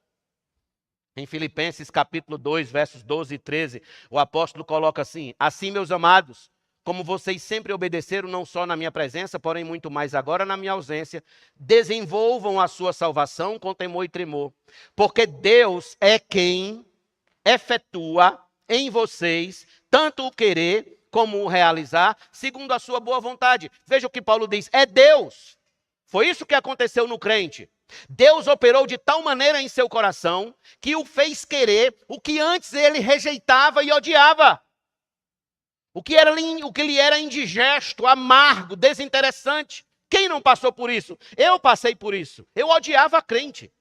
Em Filipenses capítulo 2, versos 12 e 13, o apóstolo coloca assim: assim, meus amados, como vocês sempre obedeceram, não só na minha presença, porém muito mais agora na minha ausência, desenvolvam a sua salvação com temor e tremor, porque Deus é quem efetua em vocês tanto o querer como o realizar, segundo a sua boa vontade. Veja o que Paulo diz, é Deus. Foi isso que aconteceu no crente. Deus operou de tal maneira em seu coração que o fez querer o que antes ele rejeitava e odiava. O que lhe era indigesto, amargo, desinteressante. Quem não passou por isso? Eu passei por isso. Eu odiava a crente.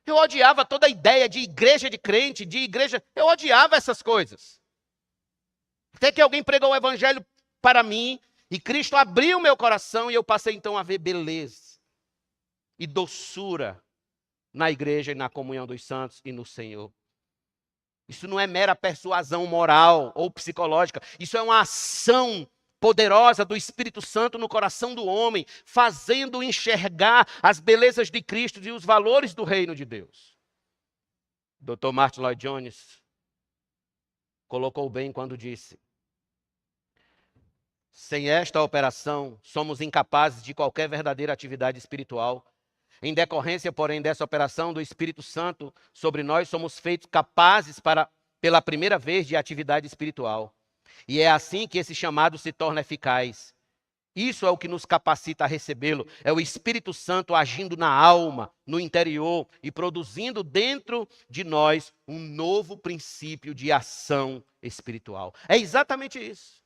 Eu odiava toda a ideia de igreja de crente, de igreja. Eu odiava essas coisas. Até que alguém pregou o evangelho para mim e Cristo abriu meu coração e eu passei então a ver beleza e doçura na igreja e na comunhão dos santos e no Senhor. Isso não é mera persuasão moral ou psicológica. Isso é uma ação poderosa do Espírito Santo no coração do homem, fazendo enxergar as belezas de Cristo e os valores do reino de Deus. Dr. Martin Lloyd Jones colocou bem quando disse: sem esta operação, somos incapazes de qualquer verdadeira atividade espiritual. Em decorrência, porém, dessa operação do Espírito Santo sobre nós, somos feitos capazes pela primeira vez de atividade espiritual. E é assim que esse chamado se torna eficaz. Isso é o que nos capacita a recebê-lo. É o Espírito Santo agindo na alma, no interior e produzindo dentro de nós um novo princípio de ação espiritual. É exatamente isso.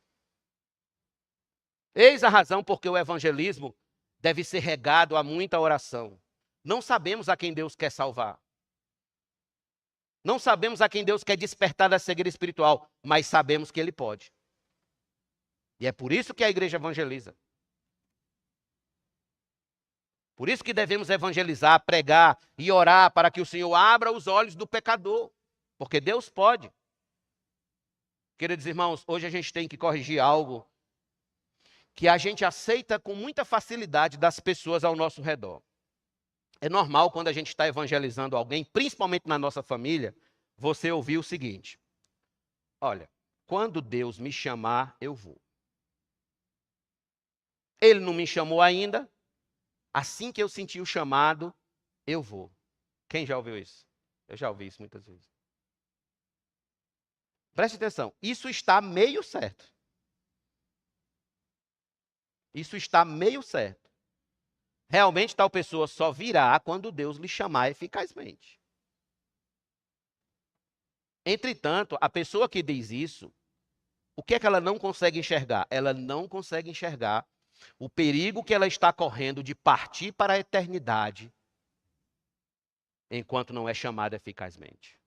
Eis a razão porque o evangelismo deve ser regado a muita oração. Não sabemos a quem Deus quer salvar. Não sabemos a quem Deus quer despertar da cegueira espiritual, mas sabemos que Ele pode. E é por isso que a igreja evangeliza. Por isso que devemos evangelizar, pregar e orar para que o Senhor abra os olhos do pecador. Porque Deus pode. Queridos irmãos, hoje a gente tem que corrigir algo que a gente aceita com muita facilidade das pessoas ao nosso redor. É normal quando a gente está evangelizando alguém, principalmente na nossa família, você ouvir o seguinte: olha, quando Deus me chamar, eu vou. Ele não me chamou ainda, assim que eu sentir o chamado, eu vou. Quem já ouviu isso? Eu já ouvi isso muitas vezes. Preste atenção, isso está meio certo. Isso está meio certo. Realmente tal pessoa só virá quando Deus lhe chamar eficazmente. Entretanto, a pessoa que diz isso, o que é que ela não consegue enxergar? Ela não consegue enxergar o perigo que ela está correndo de partir para a eternidade enquanto não é chamada eficazmente.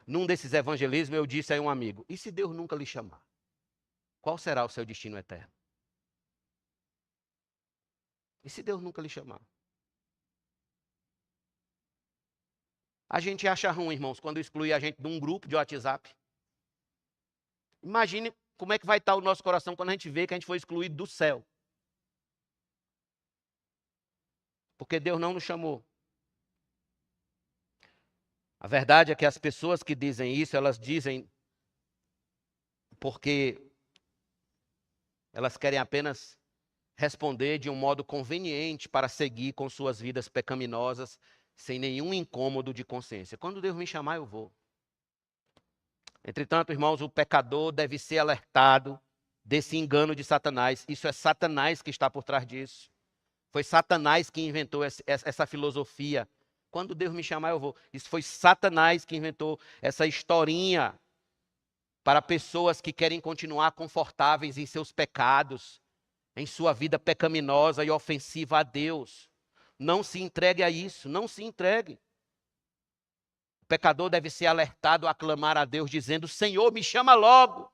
Num desses evangelismos eu disse a um amigo: e se Deus nunca lhe chamar? Qual será o seu destino eterno? E se Deus nunca lhe chamar? A gente acha ruim, irmãos, quando exclui a gente de um grupo de WhatsApp. Imagine como é que vai estar o nosso coração quando a gente vê que a gente foi excluído do céu. Porque Deus não nos chamou. A verdade é que as pessoas que dizem isso, elas dizem porque elas querem apenas responder de um modo conveniente para seguir com suas vidas pecaminosas, sem nenhum incômodo de consciência. Quando Deus me chamar, eu vou. Entretanto, irmãos, o pecador deve ser alertado desse engano de Satanás. Isso é Satanás que está por trás disso. Foi Satanás que inventou essa filosofia. Quando Deus me chamar, eu vou. Isso foi Satanás que inventou essa historinha para pessoas que querem continuar confortáveis em seus pecados, em sua vida pecaminosa e ofensiva a Deus. Não se entregue a isso, não se entregue. O pecador deve ser alertado a clamar a Deus, dizendo: Senhor, me chama logo.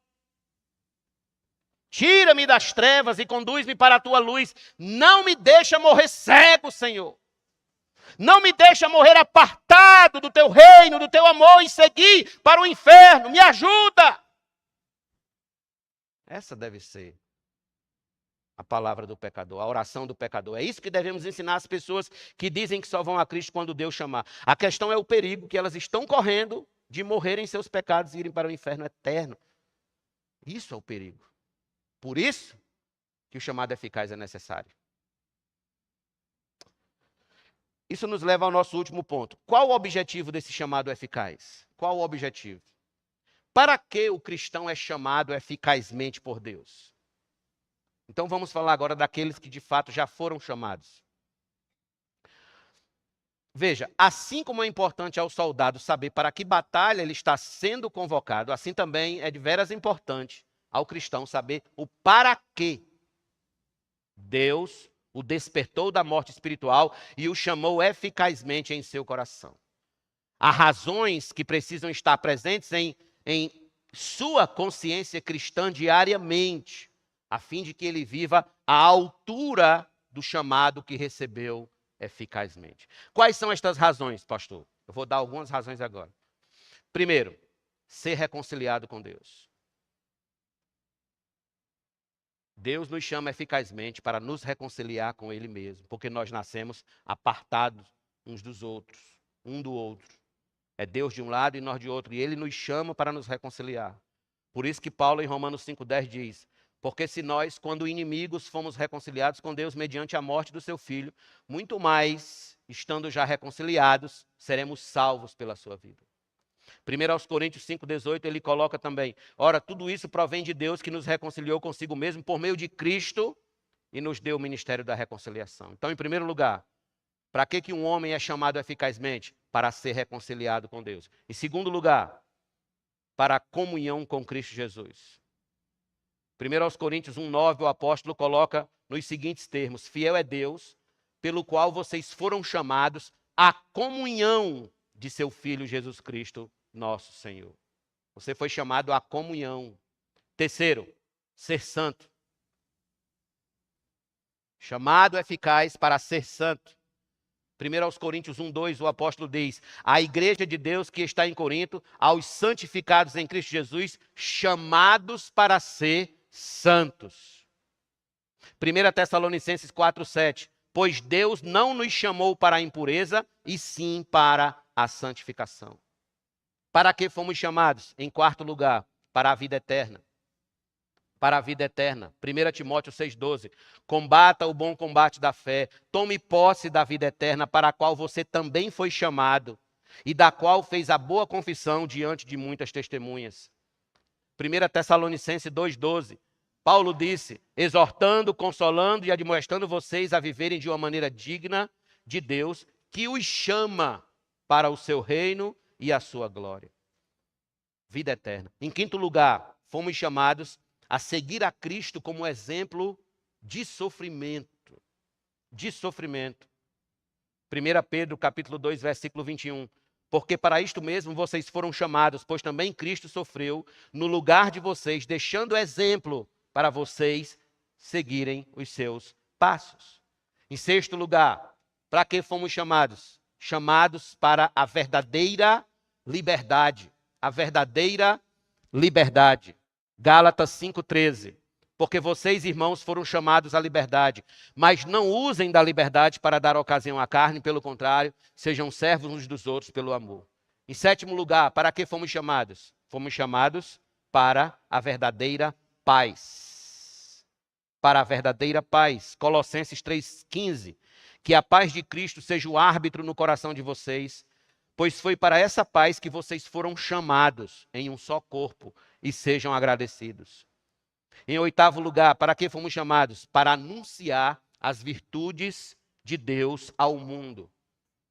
Tira-me das trevas e conduz-me para a tua luz. Não me deixa morrer cego, Senhor. Não me deixa morrer apartado do teu reino, do teu amor e seguir para o inferno. Me ajuda. Essa deve ser a palavra do pecador, a oração do pecador. É isso que devemos ensinar às pessoas que dizem que só vão a Cristo quando Deus chamar. A questão é o perigo que elas estão correndo de morrerem em seus pecados e irem para o inferno eterno. Isso é o perigo. Por isso que o chamado eficaz é necessário. Isso nos leva ao nosso último ponto. Qual o objetivo desse chamado eficaz? Qual o objetivo? Para que o cristão é chamado eficazmente por Deus? Então vamos falar agora daqueles que de fato já foram chamados. Veja, assim como é importante ao soldado saber para que batalha ele está sendo convocado, assim também é de veras importante ao cristão saber o para quê Deus o despertou da morte espiritual e o chamou eficazmente em seu coração. Há razões que precisam estar presentes em sua consciência cristã diariamente, a fim de que ele viva à altura do chamado que recebeu eficazmente. Quais são estas razões, pastor? Eu vou dar algumas razões agora. Primeiro, ser reconciliado com Deus. Deus nos chama eficazmente para nos reconciliar com Ele mesmo, porque nós nascemos apartados uns dos outros, um do outro. É Deus de um lado e nós de outro, e Ele nos chama para nos reconciliar. Por isso que Paulo, em Romanos 5,10 diz: porque se nós, quando inimigos, fomos reconciliados com Deus mediante a morte do seu Filho, muito mais, estando já reconciliados, seremos salvos pela sua vida. 1 Coríntios 5,18, ele coloca também: ora, tudo isso provém de Deus que nos reconciliou consigo mesmo por meio de Cristo e nos deu o ministério da reconciliação. Então, em primeiro lugar, para que um homem é chamado eficazmente? Para ser reconciliado com Deus. Em segundo lugar, para a comunhão com Cristo Jesus. 1 Coríntios 1,9, o apóstolo coloca nos seguintes termos: fiel é Deus, pelo qual vocês foram chamados à comunhão de seu Filho Jesus Cristo, nosso Senhor. Você foi chamado à comunhão. Terceiro, ser santo. Chamado eficaz para ser santo. 1 Coríntios 1,2, o apóstolo diz: a igreja de Deus que está em Corinto, aos santificados em Cristo Jesus, chamados para ser santos. 1 Tessalonicenses 4,7, pois Deus não nos chamou para a impureza, e sim para a santificação. Para que fomos chamados? Em quarto lugar, para a vida eterna. Para a vida eterna. 1 Timóteo 6,12. Combata o bom combate da fé. Tome posse da vida eterna, para a qual você também foi chamado, e da qual fez a boa confissão diante de muitas testemunhas. 1 Tessalonicenses 2,12. Paulo disse: exortando, consolando e admoestando vocês a viverem de uma maneira digna de Deus, que os chama para o seu reino e a sua glória. Vida eterna. Em quinto lugar, fomos chamados a seguir a Cristo como exemplo de sofrimento. De sofrimento. 1 Pedro, capítulo 2, versículo 21. Porque para isto mesmo vocês foram chamados, pois também Cristo sofreu no lugar de vocês, deixando exemplo para vocês seguirem os seus passos. Em sexto lugar, para que fomos chamados? Chamados para a verdadeira liberdade. A verdadeira liberdade. Gálatas 5,13. Porque vocês, irmãos, foram chamados à liberdade, mas não usem da liberdade para dar ocasião à carne, pelo contrário, sejam servos uns dos outros pelo amor. Em sétimo lugar, para que fomos chamados? Fomos chamados para a verdadeira paz. Para a verdadeira paz. Colossenses 3,15. Que a paz de Cristo seja o árbitro no coração de vocês, pois foi para essa paz que vocês foram chamados em um só corpo, e sejam agradecidos. Em oitavo lugar, para que fomos chamados? Para anunciar as virtudes de Deus ao mundo.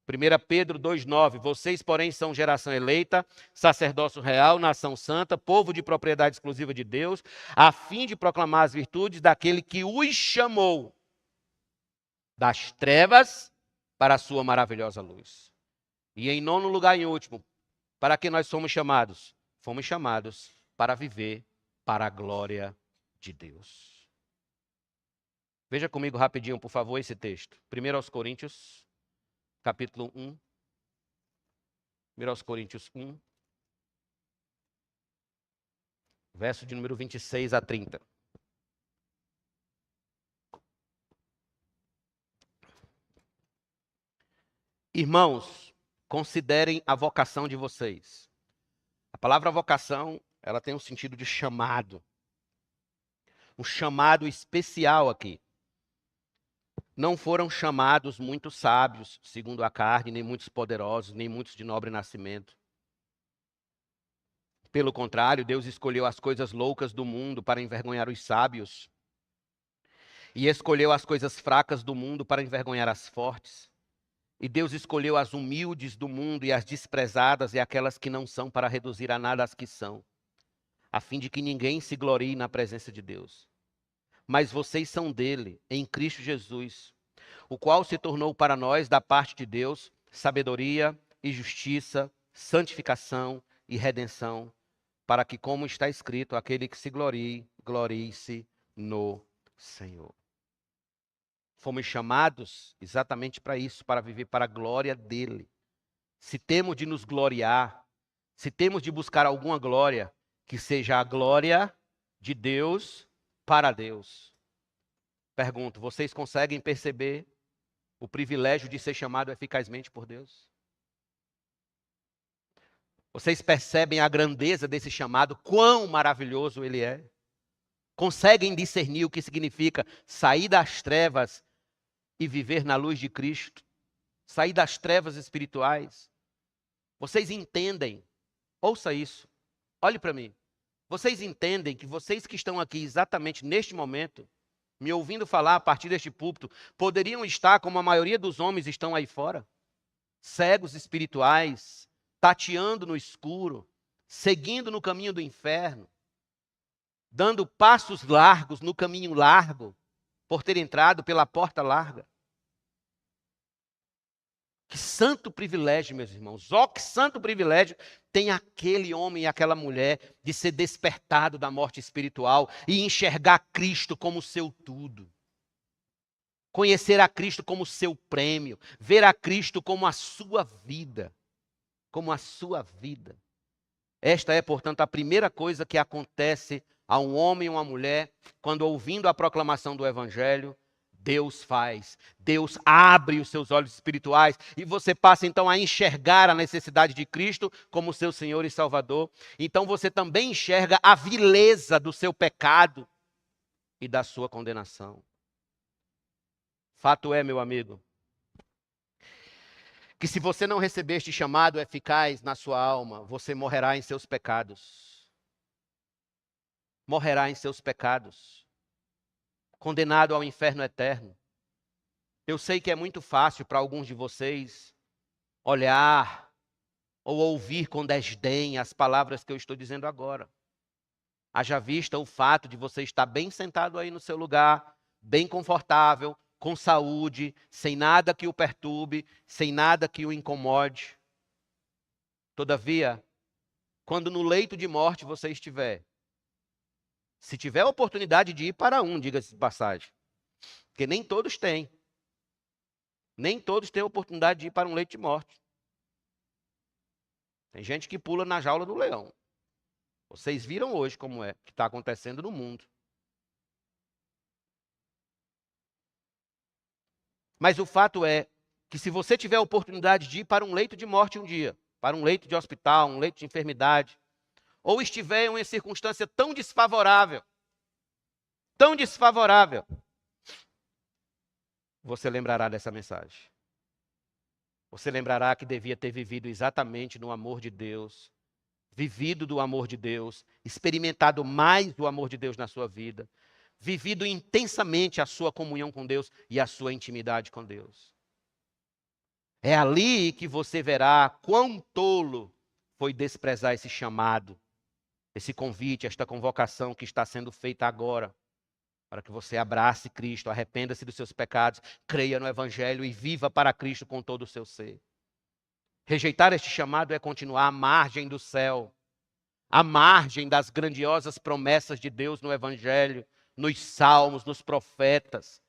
1 Pedro 2,9. Vocês, porém, são geração eleita, sacerdócio real, nação santa, povo de propriedade exclusiva de Deus, a fim de proclamar as virtudes daquele que os chamou das trevas para a sua maravilhosa luz. E em nono lugar e último, para que nós somos chamados? Fomos chamados para viver para a glória de Deus. Veja comigo rapidinho, por favor, esse texto. 1 aos Coríntios, capítulo 1. 1 aos Coríntios 1. Verso de número 26 a 30. Irmãos, considerem a vocação de vocês. A palavra vocação, ela tem um sentido de chamado. Um chamado especial aqui. Não foram chamados muitos sábios, segundo a carne, nem muitos poderosos, nem muitos de nobre nascimento. Pelo contrário, Deus escolheu as coisas loucas do mundo para envergonhar os sábios. E escolheu as coisas fracas do mundo para envergonhar as fortes. E Deus escolheu as humildes do mundo e as desprezadas e aquelas que não são para reduzir a nada as que são, a fim de que ninguém se glorie na presença de Deus. Mas vocês são dele, em Cristo Jesus, o qual se tornou para nós, da parte de Deus, sabedoria e justiça, santificação e redenção, para que, como está escrito, aquele que se glorie, glorie-se no Senhor. Fomos chamados exatamente para isso, para viver para a glória dele. Se temos de nos gloriar, se temos de buscar alguma glória, que seja a glória de Deus para Deus. Pergunto, vocês conseguem perceber o privilégio de ser chamado eficazmente por Deus? Vocês percebem a grandeza desse chamado, quão maravilhoso ele é? Conseguem discernir o que significa sair das trevas e viver na luz de Cristo, sair das trevas espirituais? Vocês entendem, ouça isso, olhe para mim, vocês entendem que vocês que estão aqui exatamente neste momento, me ouvindo falar a partir deste púlpito, poderiam estar como a maioria dos homens estão aí fora, cegos espirituais, tateando no escuro, seguindo no caminho do inferno, dando passos largos no caminho largo, por ter entrado pela porta larga. Que santo privilégio, meus irmãos. Oh, que santo privilégio tem aquele homem e aquela mulher de ser despertado da morte espiritual e enxergar Cristo como seu tudo. Conhecer a Cristo como seu prêmio. Ver a Cristo como a sua vida. Como a sua vida. Esta é, portanto, a primeira coisa que acontece a um homem e uma mulher quando, ouvindo a proclamação do Evangelho, Deus faz, Deus abre os seus olhos espirituais e você passa então a enxergar a necessidade de Cristo como seu Senhor e Salvador. Então você também enxerga a vileza do seu pecado e da sua condenação. Fato é, meu amigo, que se você não receber este chamado eficaz na sua alma, você morrerá em seus pecados. Morrerá em seus pecados. Condenado ao inferno eterno. Eu sei que é muito fácil para alguns de vocês olhar ou ouvir com desdém as palavras que eu estou dizendo agora. Haja vista o fato de você estar bem sentado aí no seu lugar, bem confortável, com saúde, sem nada que o perturbe, sem nada que o incomode. Todavia, quando no leito de morte você estiver, se tiver a oportunidade de ir para diga-se de passagem, porque nem todos têm. Nem todos têm a oportunidade de ir para um leito de morte. Tem gente que pula na jaula do leão. Vocês viram hoje como é que está acontecendo no mundo. Mas o fato é que se você tiver a oportunidade de ir para um leito de morte um dia, para um leito de hospital, um leito de enfermidade, ou estiver em uma circunstância tão desfavorável, você lembrará dessa mensagem. Você lembrará que devia ter vivido exatamente no amor de Deus, vivido do amor de Deus, experimentado mais do amor de Deus na sua vida, vivido intensamente a sua comunhão com Deus e a sua intimidade com Deus. É ali que você verá quão tolo foi desprezar esse chamado, esse convite, esta convocação que está sendo feita agora, para que você abrace Cristo, arrependa-se dos seus pecados, creia no Evangelho e viva para Cristo com todo o seu ser. Rejeitar este chamado é continuar à margem do céu, à margem das grandiosas promessas de Deus no Evangelho, nos salmos, nos profetas,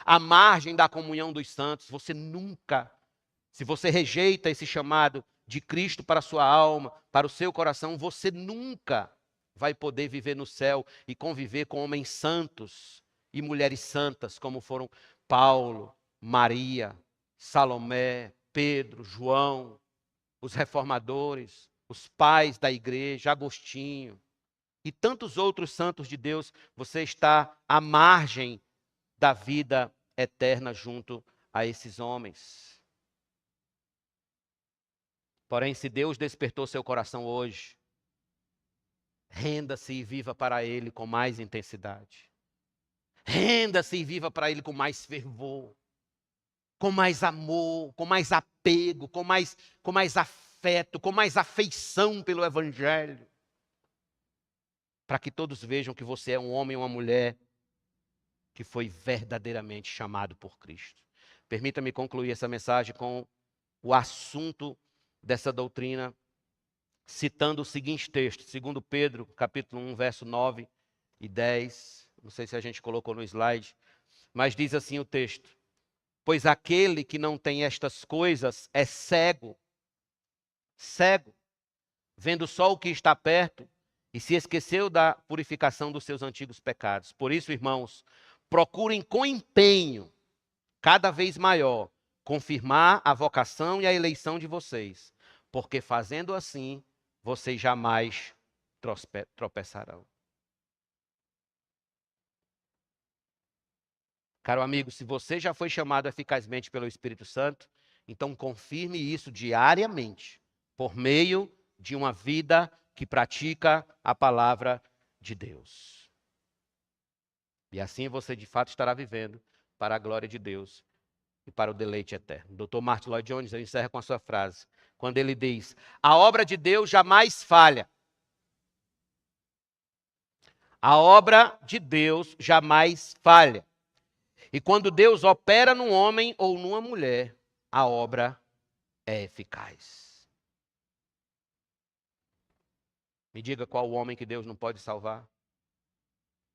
à margem da comunhão dos santos. Você nunca, se você rejeita esse chamado de Cristo para a sua alma, para o seu coração, você nunca vai poder viver no céu e conviver com homens santos e mulheres santas, como foram Paulo, Maria, Salomé, Pedro, João, os reformadores, os pais da igreja, Agostinho e tantos outros santos de Deus. Você está à margem da vida eterna junto a esses homens. Porém, se Deus despertou seu coração hoje, renda-se e viva para Ele com mais intensidade. Renda-se e viva para Ele com mais fervor, com mais amor, com mais apego, com mais afeto, com mais afeição pelo Evangelho. Para que todos vejam que você é um homem ou uma mulher que foi verdadeiramente chamado por Cristo. Permita-me concluir essa mensagem com o assunto dessa doutrina, citando o seguinte texto, 2 Pedro, capítulo 1, verso 9 e 10. Não sei se a gente colocou no slide, mas diz assim o texto: pois aquele que não tem estas coisas é cego, vendo só o que está perto, e se esqueceu da purificação dos seus antigos pecados. Por isso, irmãos, procurem com empenho, cada vez maior, confirmar a vocação e a eleição de vocês, porque fazendo assim, vocês jamais tropeçarão. Caro amigo, se você já foi chamado eficazmente pelo Espírito Santo, então confirme isso diariamente, por meio de uma vida que pratica a palavra de Deus. E assim você de fato estará vivendo para a glória de Deus e para o deleite eterno. Dr. Martin Lloyd Jones encerra com a sua frase, quando ele diz: a obra de Deus jamais falha. A obra de Deus jamais falha. E quando Deus opera num homem ou numa mulher, a obra é eficaz. Me diga qual o homem que Deus não pode salvar?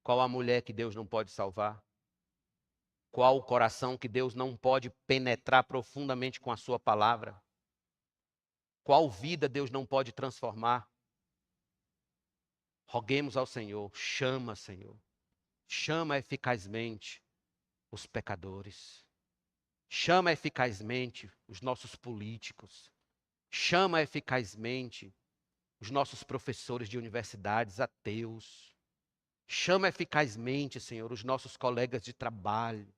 Qual a mulher que Deus não pode salvar? Qual o coração que Deus não pode penetrar profundamente com a sua palavra? Qual vida Deus não pode transformar? Roguemos ao Senhor, chama, Senhor. Chama eficazmente os pecadores. Chama eficazmente os nossos políticos. Chama eficazmente os nossos professores de universidades ateus. Chama eficazmente, Senhor, os nossos colegas de trabalho.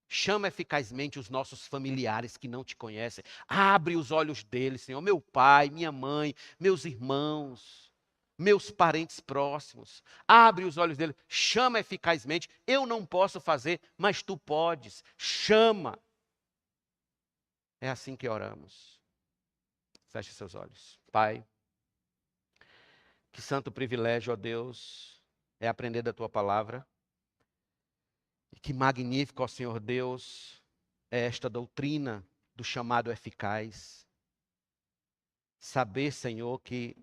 Chama eficazmente os nossos familiares que não te conhecem. Abre os olhos deles, Senhor. Meu pai, minha mãe, meus irmãos, meus parentes próximos. Abre os olhos deles. Chama eficazmente. Eu não posso fazer, mas tu podes. Chama. É assim que oramos. Feche seus olhos. Pai, que santo privilégio, ó Deus, é aprender da tua palavra. E que magnífico, ó Senhor Deus, é esta doutrina do chamado eficaz. Saber, Senhor, que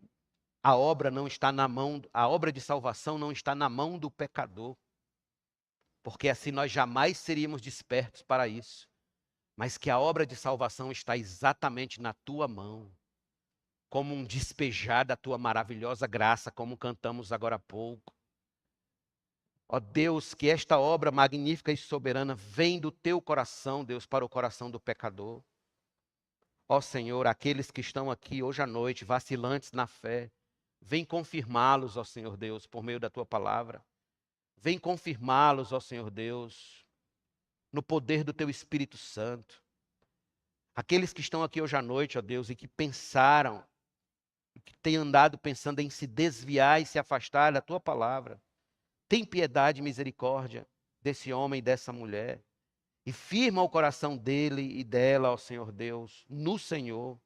a obra não está na mão, a obra de salvação não está na mão do pecador. Porque assim nós jamais seríamos despertos para isso. mas que a obra de salvação está exatamente na tua mão, como um despejar da tua maravilhosa graça, como cantamos agora há pouco. Ó Deus, que esta obra magnífica e soberana vem do teu coração, Deus, para o coração do pecador. Ó Senhor, aqueles que estão aqui hoje à noite, vacilantes na fé, vem confirmá-los, ó Senhor Deus, por meio da tua palavra. Vem confirmá-los, ó Senhor Deus, no poder do teu Espírito Santo. Aqueles que estão aqui hoje à noite, ó Deus, e que pensaram, que têm andado pensando em se desviar e se afastar da tua palavra. Tem piedade e misericórdia desse homem e dessa mulher. E firma o coração dele e dela, ó Senhor Deus, no Senhor.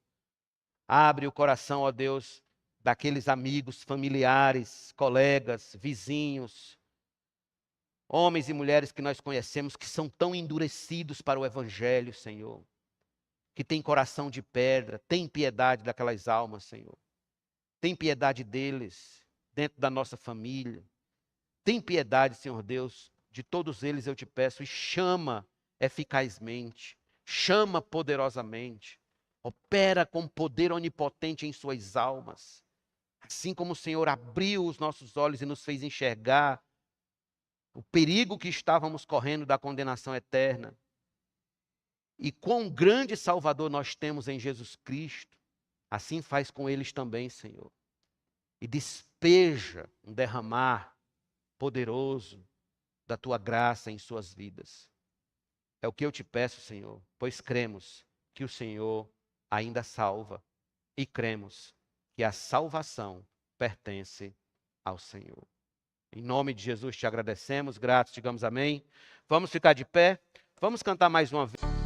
Abre o coração, ó Deus, daqueles amigos, familiares, colegas, vizinhos, homens e mulheres que nós conhecemos que são tão endurecidos para o Evangelho, Senhor, que têm coração de pedra. Tem piedade daquelas almas, Senhor. Tem piedade deles, dentro da nossa família. Tem piedade, Senhor Deus, de todos eles eu te peço, e chama eficazmente, chama poderosamente, opera com poder onipotente em suas almas. Assim como o Senhor abriu os nossos olhos e nos fez enxergar o perigo que estávamos correndo da condenação eterna, e quão grande Salvador nós temos em Jesus Cristo, assim faz com eles também, Senhor. E despeja um derramar poderoso da tua graça em suas vidas. É o que eu te peço, Senhor, pois cremos que o Senhor ainda salva e cremos que a salvação pertence ao Senhor. Em nome de Jesus te agradecemos, gratos, digamos amém. Vamos ficar de pé, vamos cantar mais uma vez.